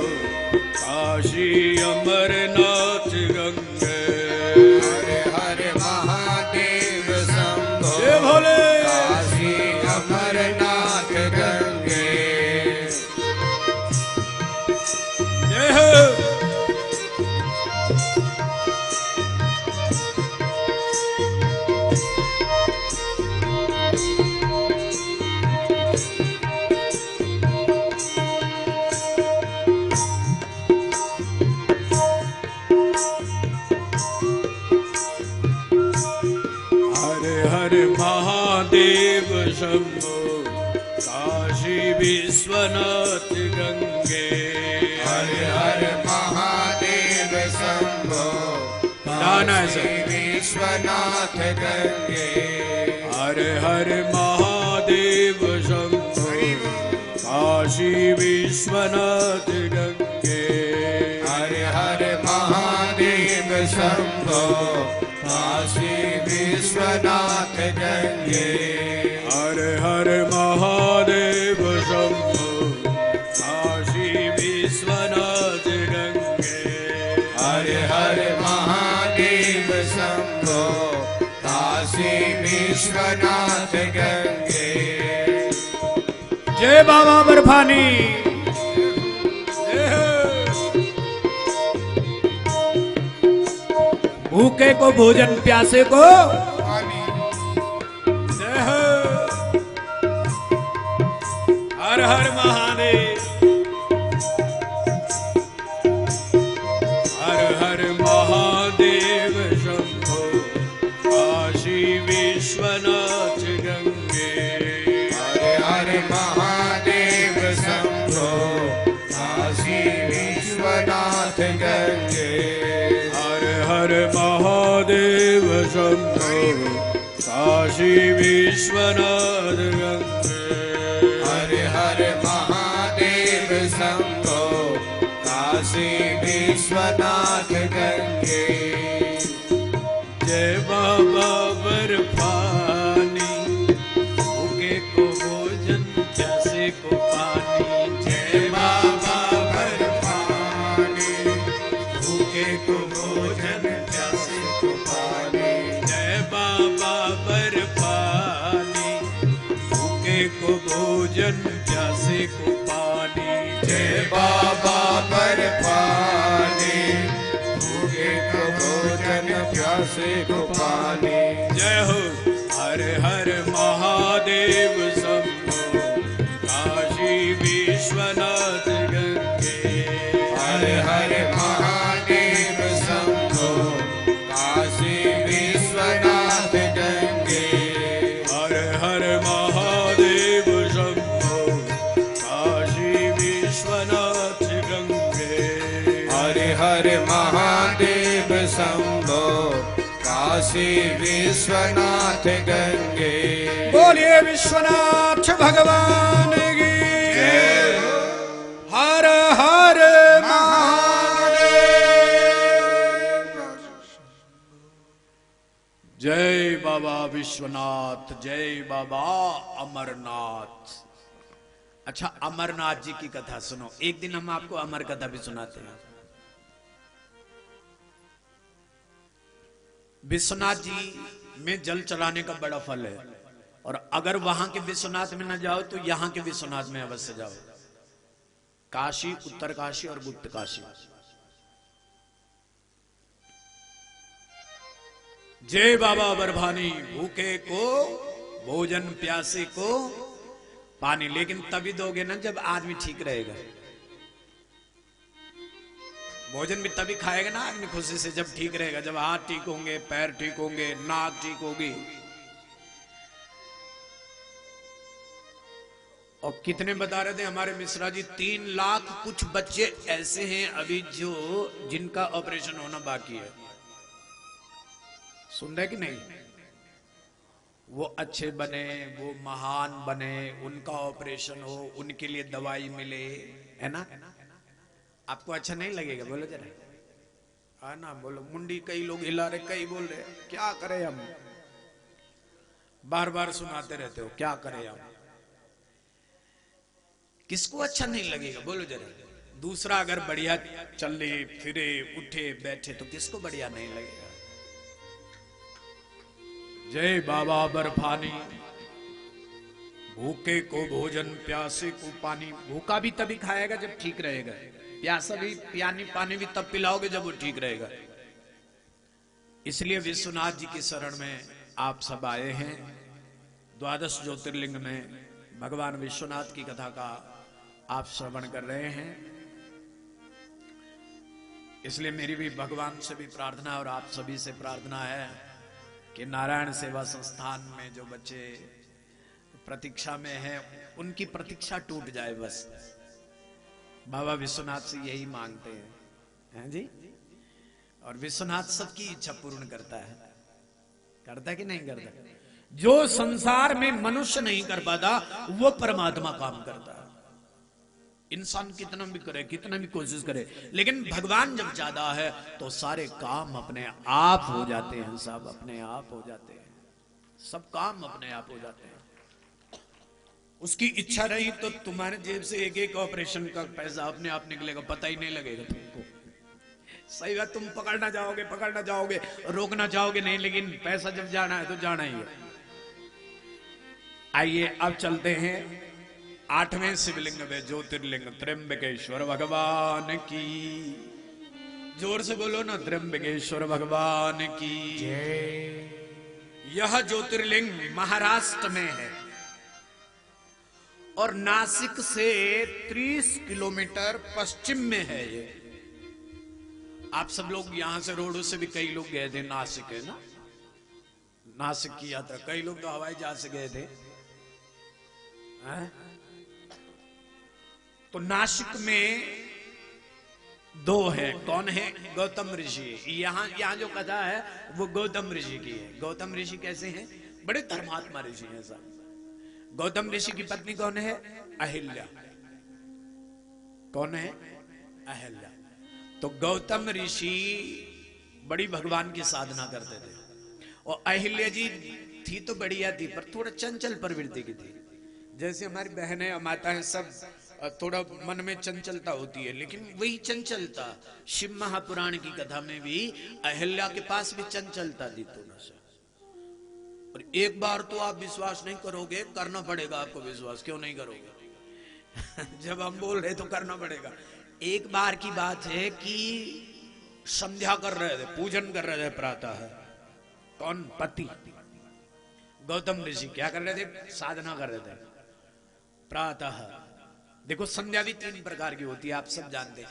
काशी अमरनाथ गंगे। हर हर महादेव शंभो जय भोले। काशी अमरनाथ गंगे। जय हो। हर हर महादेव शंभो काशी विश्वनाथ गंगे। हर हर महादेव शंभो गाना है काशी सर। विश्वनाथ गंगे। हर हर महादेव शंभो काशी विश्वनाथ गंगे। हर हर महादेव शंभो काशी विश्वनाथ गंगे। हर हर महादेव शंभो काशी विश्वनाथ गंगे। हर हर महादेव शंभो काशी विश्वनाथ गंगे। जय बाबा बर्फानी। भूखे को भोजन प्यासे को जय हो। हर हर महादेव। हर हर महादेव शंभो काशी विश्वनाथ गंगे। हर हर महादेव शंभो काशी विश्वनाथ गंगे। हर हर महादेव शंभो काशी विश्वनाथ गंगे। हर हर महादेव शंभो काशी विश्वनाथ गंगे। जय बाबा बर्फानी भूखे को भोजन प्यासे को पानी। जय बाबा बर्फानी भूखे को भोजन प्यासे को पानी। जय बाबा बर्फानी भूखे को भोजन प्यासे को पानी। जय बाबा बर्फानी भूखे को भोजन प्यासे को पानी। जय हो। हर हर महादेव शंभो काशी विश्वनाथ गंगे। हर हर महादेव शंभो काशी विश्वनाथ गंगे। हर हर महादेव शंभो काशी विश्वनाथ गंगे। हर हर महादेव शंभो काशी विश्वनाथ गंगे। बोलिए विश्वनाथ भगवान की जय। हर हर महादेव। जय बाबा विश्वनाथ। जय बाबा अमरनाथ। अच्छा, अमरनाथ जी की कथा सुनो। एक दिन हम आपको अमर कथा भी सुनाते हैं। विश्वनाथ जी में जल चढ़ाने का बड़ा फल है, और अगर वहां के विश्वनाथ में न जाओ तो यहां के विश्वनाथ में अवश्य जाओ। काशी, उत्तर काशी और गुप्त काशी। जय बाबा बर्फानी भूखे को भोजन प्यासे को पानी। लेकिन तभी दोगे ना जब आदमी ठीक रहेगा। भोजन भी तभी खाएगा ना आदमी खुशी से, जब ठीक रहेगा, जब हाथ ठीक होंगे, पैर ठीक होंगे, नाक ठीक होगी। और कितने बता रहे थे हमारे मिश्रा जी, 3 लाख कुछ बच्चे ऐसे हैं अभी जो जिनका ऑपरेशन होना बाकी है। सुन रहे कि नहीं? वो अच्छे बने, वो महान बने, उनका ऑपरेशन हो, उनके लिए दवाई मिले, है ना? आपको अच्छा नहीं लगेगा? बोलो जरा, है ना? बोलो। मुंडी कई लोग हिला रहे, कई बोल रहे क्या करें हम। बार बार सुनाते रहते हो, क्या करें हम। किसको अच्छा नहीं लगेगा? बोलो जरा। दूसरा अगर बढ़िया चले फिरे उठे बैठे तो किसको बढ़िया नहीं लगेगा? जय बाबा बर्फानी भूखे को भोजन प्यासे को पानी। भूखा भी तभी खाएगा जब ठीक रहेगा, प्यासा भी पानी भी तब पिलाओगे जब वो ठीक रहेगा। इसलिए विश्वनाथ जी की शरण में आप सब आए हैं। 12 ज्योतिर्लिंग में भगवान विश्वनाथ की कथा का आप श्रवण कर रहे हैं। इसलिए मेरी भी भगवान से भी प्रार्थना और आप सभी से प्रार्थना है कि नारायण सेवा संस्थान में जो बच्चे प्रतीक्षा में है, उनकी प्रतीक्षा टूट जाए बस। बाबा विश्वनाथ से यही मांगते हैं जी। और विश्वनाथ सबकी इच्छा पूर्ण करता है कि नहीं करता? जो संसार में मनुष्य नहीं कर पाता वो परमात्मा काम करता है। इंसान कितना भी करे, कितना भी कोशिश करे, लेकिन भगवान जब ज्यादा है तो सारे काम अपने आप हो जाते हैं, सब अपने आप हो जाते हैं, सब काम अपने आप हो जाते हैं। उसकी इच्छा रही तो तुम्हारे जेब से एक एक ऑपरेशन का पैसा अपने आप निकलेगा, पता ही नहीं लगेगा तुमको। सही बात, तुम पकड़ना जाओगे, रोकना चाहोगे नहीं, लेकिन पैसा जब जाना है तो जाना ही है। आइए अब चलते हैं 8वें शिवलिंग में, ज्योतिर्लिंग त्र्यंबकेश्वर भगवान की। जोर से बोलो ना, त्र्यंबकेश्वर भगवान की जय। यह ज्योतिर्लिंग महाराष्ट्र में है और नासिक से 30 किलोमीटर पश्चिम में है ये। आप सब लोग यहां से रोडों से भी कई लोग गए थे, नासिक है ना, नासिक की यात्रा, कई लोग तो हवाई जहाज से गए थे। तो नासिक में 2 हैं, कौन है? गौतम ऋषि। यहाँ जो कथा है वो गौतम ऋषि की है। गौतम ऋषि कैसे हैं? बड़े धर्मात्मा ऋषि हैं सब। गौतम ऋषि की पत्नी कौन है? अहिल्या। कौन है? अहिल्या। तो गौतम ऋषि बड़ी भगवान की साधना करते थे और अहिल्या जी थी तो बढ़िया थी, पर थोड़ा चंचल प्रवृत्ति की थी। जैसे हमारी बहनें माताएं सब थोड़ा मन में चंचलता होती है, लेकिन वही चंचलता शिव महापुराण की कथा में भी अहिल्या के पास भी चंचलता थी थोड़ा सा। और एक बार तो आप विश्वास नहीं करोगे, करना पड़ेगा आपको विश्वास। क्यों नहीं करोगे? जब हम बोल रहे तो करना पड़ेगा। एक बार की बात है कि संध्या कर रहे थे, पूजन कर रहे थे प्रातः। कौन? पति गौतम ऋषि क्या कर रहे थे? साधना कर रहे थे प्रातः। देखो संध्या भी 3 प्रकार की होती है, आप सब जानते हैं।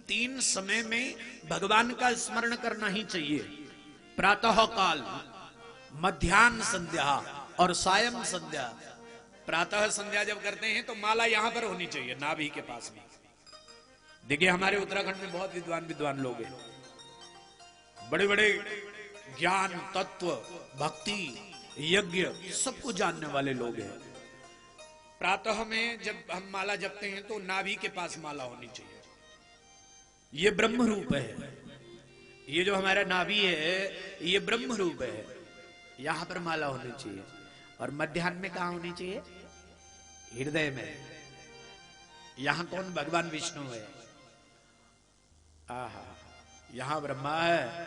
तीन समय में भगवान का स्मरण करना ही चाहिए। प्रातः काल, मध्याह्न संध्या और सायं संध्या। प्रातः संध्या जब करते हैं तो माला यहां पर होनी चाहिए, नाभि के पास में। देखिए हमारे उत्तराखंड में बहुत विद्वान लोग हैं, बड़े बड़े ज्ञान, तत्व, भक्ति, यज्ञ सबको जानने वाले लोग हैं। प्रातः में जब हम माला जपते हैं तो नाभि के पास माला होनी चाहिए। ये ब्रह्म रूप है, ये जो हमारा नाभि है ये ब्रह्म रूप है, यहां पर माला होनी चाहिए। और मध्याह्न में कहां होनी चाहिए? हृदय में। यहां कौन? भगवान विष्णु है। आहा, यहां ब्रह्मा है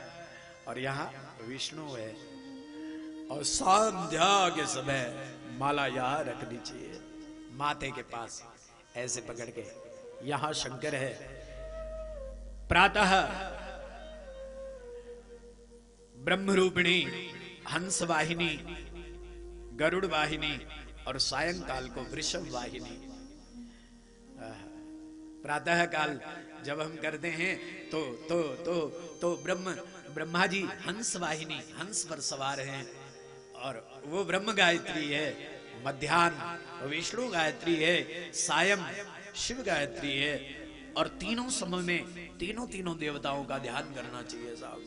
और यहां विष्णु है। और संध्या के समय माला यहां रखनी चाहिए, माथे के पास ऐसे पकड़ के। यहां शंकर है। प्रातः ब्रह्मरूपिणी, हंस वाहिनी, गरुड़ वाहिनी और सायंकाल को वृषभ वाहिनी। प्रातः काल जब हम करते हैं तो ब्रह्मा जी हंस वाहिनी, हंस पर सवार हैं और वो ब्रह्म गायत्री है। मध्याह्न विष्णु गायत्री है, सायं शिव गायत्री है। और तीनों समय में तीनों देवताओं का ध्यान करना चाहिए साहब।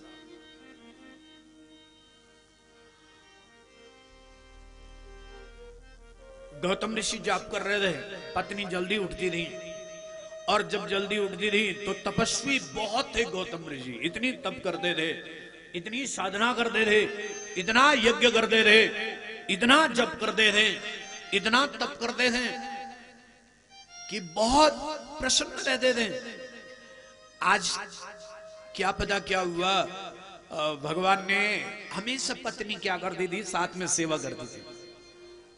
गौतम ऋषि जाप कर रहे थे, पत्नी जल्दी उठती थी और जब जल्दी उठती थी तो तपस्वी बहुत थे गौतम ऋषि। इतनी तप करते थे, इतनी साधना करते थे, इतना यज्ञ करते थे, इतना जप करते थे, इतना तप करते थे कि बहुत प्रसन्न रहते थे। आज क्या पता क्या हुआ, भगवान ने हमेशा पत्नी क्या करती थी? साथ में सेवा करती थी।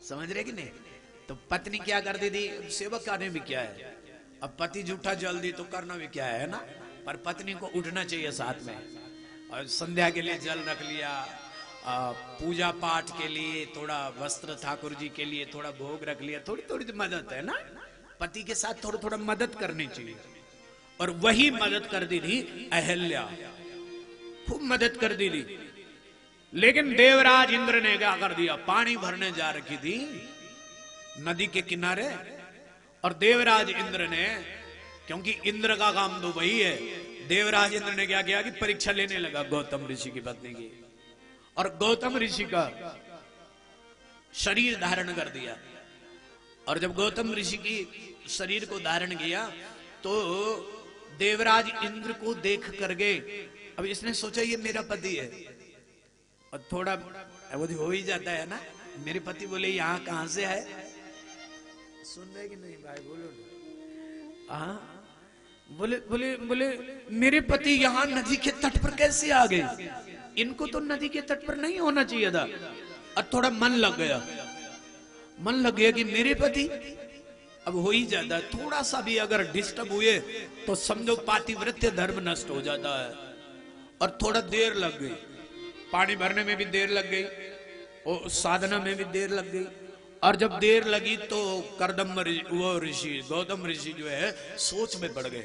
समझ रहे कि नहीं? तो पत्नी क्या करती थी? सेवा करने भी क्या है, अब पति झूठा जल्दी तो करना भी क्या है ना। पर पत्नी को उठना चाहिए साथ में। और संध्या के लिए जल रख लिया, पूजा पाठ के लिए थोड़ा वस्त्र, ठाकुर जी के लिए थोड़ा भोग रख लिया। थोड़ी थोड़ी तो मदद है ना, पति के साथ थोड़ा थोड़ा मदद करनी चाहिए। और वही मदद करती थी अहिल्या, खूब मदद करती थी। लेकिन देवराज इंद्र ने क्या कर दिया? पानी भरने जा रखी थी नदी के किनारे, और देवराज इंद्र ने, क्योंकि इंद्र का काम तो वही है, देवराज इंद्र ने क्या किया कि परीक्षा लेने लगा गौतम ऋषि की पत्नी की, और गौतम ऋषि का शरीर धारण कर दिया। और जब गौतम ऋषि की शरीर को धारण किया तो देवराज इंद्र को देख करके, अब इसने सोचा ये मेरा पति है, और थोड़ा वो हो ही जाता है ना, मेरे पति बोले यहाँ कहां से है, सुन रहे कि नहीं भाई, बोलो ना। हाँ, बोले बोले बोले मेरे पति यहाँ नदी के तट पर कैसे आ गए, इनको तो नदी के तट पर नहीं होना चाहिए था। और थोड़ा मन लग गया कि मेरे पति, अब हो ही जाता है, थोड़ा सा भी अगर डिस्टर्ब हुए तो समझो पातिव्रत्य धर्म नष्ट हो जाता है। और थोड़ा देर लग गई, पानी भरने में भी देर लग गई और साधना में भी देर लग गई। और जब देर लगी तो वो ऋषि गौतम ऋषि जो है सोच में पड़ गए।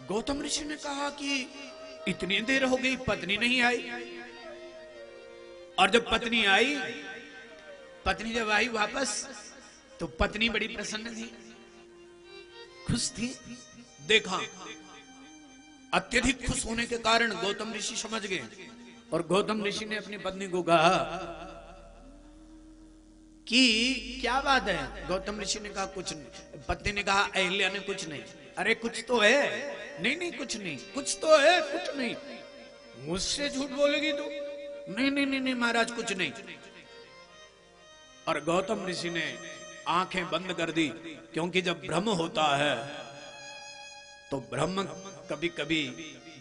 गौतम ऋषि ने कहा कि इतनी देर हो गई, पत्नी नहीं आई। और जब पत्नी जब आई वापस, तो पत्नी बड़ी प्रसन्न थी, खुश थी। देखा, अत्यधिक खुश होने के कारण गौतम ऋषि समझ गए, और गौतम ऋषि ने अपनी पत्नी को कहा कि क्या बात है। गौतम ऋषि ने कहा कुछ नहीं। पत्नी ने कहा, अहिल्या ने कुछ नहीं। अरे कुछ तो है। नहीं नहीं कुछ नहीं, कुछ तो है, कुछ नहीं। मुझसे झूठ बोलेगी तू? नहीं नहीं नहीं नहीं महाराज कुछ नहीं। और गौतम ऋषि ने आंखें बंद कर दी, क्योंकि जब भ्रम होता है तो ब्रह्म कभी कभी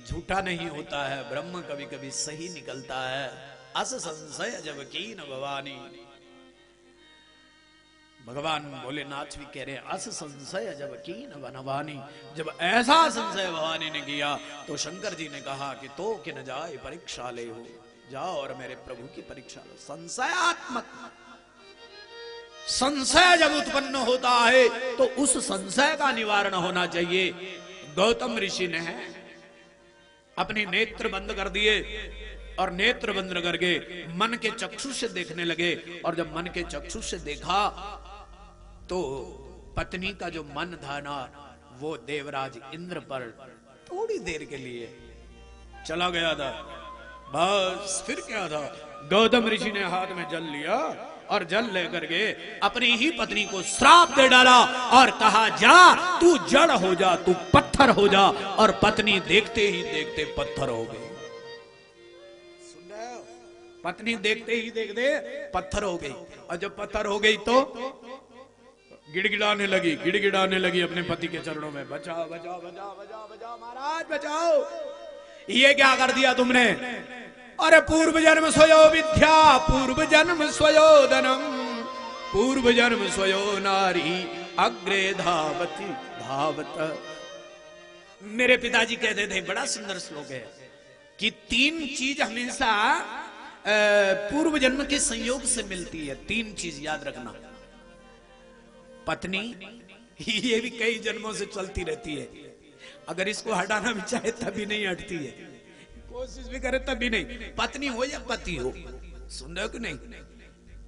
झूठा नहीं होता है, ब्रह्म कभी कभी सही निकलता है। अस संशय जब कीन भवानी, भगवान भोलेनाथ भी कह रहे हैं, अस संशय जब कीन भवानी। जब ऐसा संशय भवानी ने किया तो शंकर जी ने कहा कि तो कि न जाए परीक्षा ले हो, जाओ और मेरे प्रभु की परीक्षा लो। संशयात्मक संशय जब उत्पन्न होता है तो उस संशय का निवारण होना चाहिए। गौतम ऋषि ने अपने नेत्र बंद कर दिए, और नेत्र बंद करके मन के चक्षु से देखने लगे। और जब मन के चक्षु से देखा तो पत्नी का जो मन था ना, वो देवराज इंद्र पर थोड़ी देर के लिए चला गया था। बस फिर क्या था, गौतम ऋषि ने हाथ में जल लिया, और जल लेकर के अपनी ही पत्नी को श्राप दे डाला और कहा, जा तू जड़ हो जा, तू पत्थर हो जा। और पत्नी देखते ही देखते पत्थर हो गई। पत्नी देखते ही देखते पत्थर हो गई। और जब पत्थर हो गई तो गिड़गिड़ाने लगी अपने पति के चरणों में, बचाओ बचाओ बचाओ बचाओ बचाओ महाराज बचाओ। ये क्या कर दिया तुमने? अरे पूर्व जन्म स्वयो विद्या, पूर्व जन्म स्वयो धनम, पूर्व जन्म स्वयो नारी, अग्रे धावती धावत। मेरे पिताजी कहते थे, बड़ा सुंदर श्लोक है, कि 3 चीज हमेशा पूर्व जन्म के संयोग से मिलती है। 3 चीज याद रखना। पत्नी, ये भी कई जन्मों से चलती रहती है, अगर इसको हटाना भी चाहे तभी नहीं हटती है, कोशिश भी करे तभी नहीं। पत्नी हो या पति हो, सुन रहे हो कि नहीं,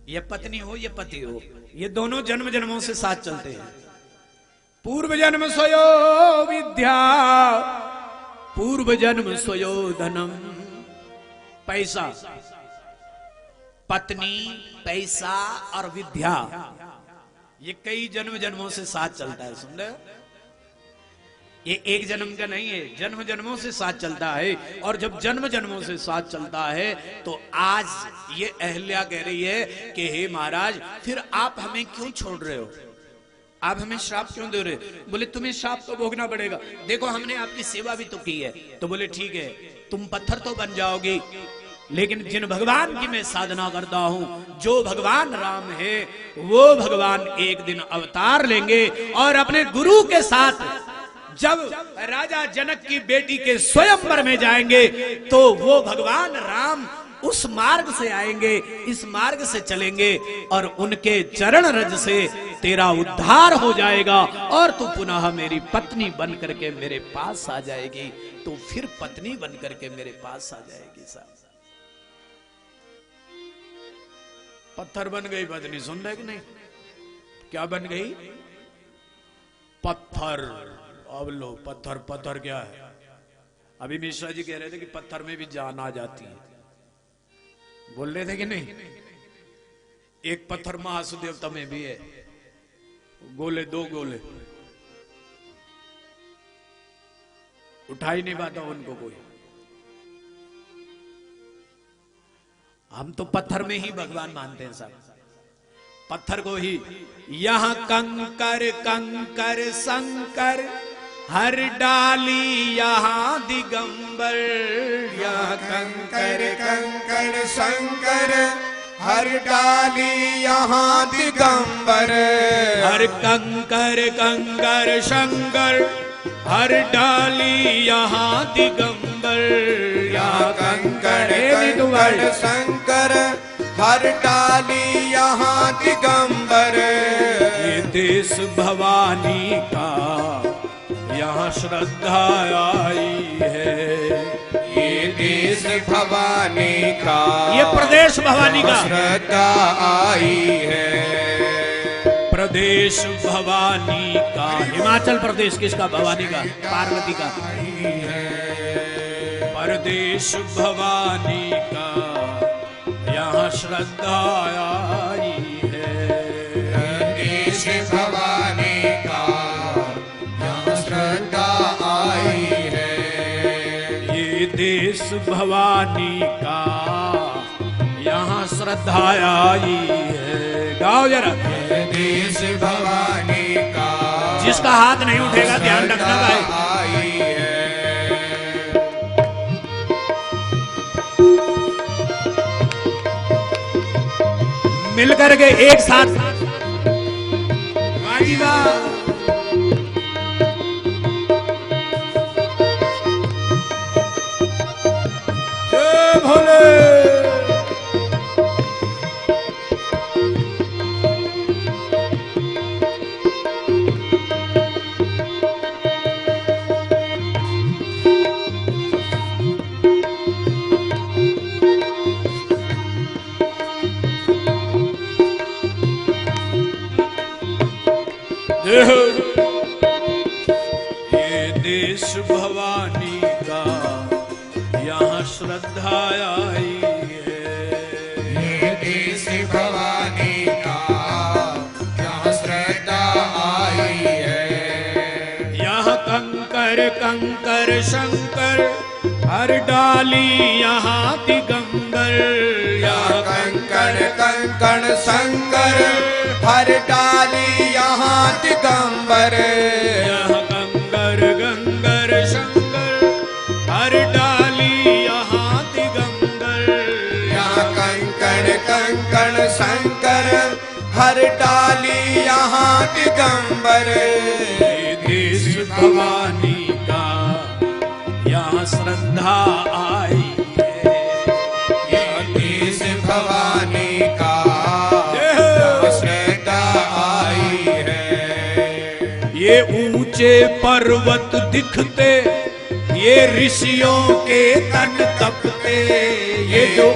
ये पत्नी हो या पति हो, ये दोनों जन्म जन्मों से साथ चलते हैं। पूर्व जन्म स्वयो विद्या, पूर्व जन्म स्वयो धनम। पैसा, पत्नी, पैसा और विद्या, ये कई जन्म जन्मों से साथ चलता है। सुन रहे हो, ये एक जन्म का नहीं है, जन्म जन्मों से साथ चलता है। और जब जन्म जन्मों से साथ चलता है तो आज ये अहिल्या कह रही है कि हे महाराज, फिर आप हमें क्यों छोड़ रहे हो, आप हमें श्राप क्यों दे रहे हो? बोले तुम्हें श्राप तो भोगना पड़ेगा, देखो हमने आपकी सेवा भी तो की है। तो बोले ठीक है, तुम पत्थर तो बन जाओगी, लेकिन जिन भगवान की मैं साधना करता हूं, जो भगवान राम है, वो भगवान एक दिन अवतार लेंगे और अपने गुरु के साथ जब राजा जनक की बेटी के स्वयंवर में जाएंगे तो वो भगवान राम उस मार्ग से आएंगे, इस मार्ग से चलेंगे और उनके चरण रज से तेरा उद्धार हो जाएगा और तू पुनः मेरी पत्नी बन करके मेरे पास आ जाएगी। तो फिर पत्नी बन करके मेरे पास आ जाएगी। साहब पत्थर बन गई पत्नी, सुन रहे कि नहीं? क्या बन गई? पत्थर। अब लो, पत्थर पत्थर क्या है? अभी मिश्रा जी कह रहे थे कि पत्थर में भी जान आ जाती है, बोल रहे थे कि नहीं? एक पत्थर महासुदेवता में भी है, गोले, 2 गोले, उठा ही नहीं पाता उनको कोई। हम तो पत्थर में ही भगवान मानते हैं सब, पत्थर को ही। यहाँ कंकर कंकर शंकर, हर डाली यहाँ दिगंबर। यहाँ कंकर कंकर शंकर, हर डाली यहाँ दिगंबर। हर कंकर कंकर शंकर, हर डाली यहाँ दिगंबर। यहाँ कंकर कंकर शंकर, हर डाली यहाँ दिगंबर। ये देश भवानी का यहाँ श्रद्धा आई है। ये देश भवानी का, ये प्रदेश भवानी का श्रद्धा आई है। प्रदेश भवानी का, हिमाचल प्रदेश किसका? भवानी का, पार्वती का। प्रदेश भवानी का यहाँ श्रद्धा आई है। प्रदेश भवानी का यहाँ श्रद्धा आई है। ये देश भवानी का यहाँ श्रद्धा आई है। गाओ जरा। देश भवानी का, जिसका हाथ नहीं उठेगा ध्यान रखना भाई। आई है। मिलकर के एक साथ वाह जी वाह। जय भोले। ये देश भवानी का यहाँ श्रद्धा आई है। ये देश भवानी का यहाँ श्रद्धा आई है। यहाँ कंकर कंकर शंकर, हर डाली यहाँ दिगंबर। यहाँ कंकड़ कंकड़ शंकर, हर डाली यहाँ दिगंबर। यहाँ कंकर कंकर शंकर, हर डाली यहाँ दिगंबर। यहाँ कंकड़ कंकड़ शंकर, हर डाली यहाँ दिगंबर। ये देश भवानी का यहाँ श्रद्धा आई है। ये देश भवानी का यहाँ श्रद्धा आई है। ये ऊंचे पर्वत दिखते, ये ऋषियों के तन तपते। ये जो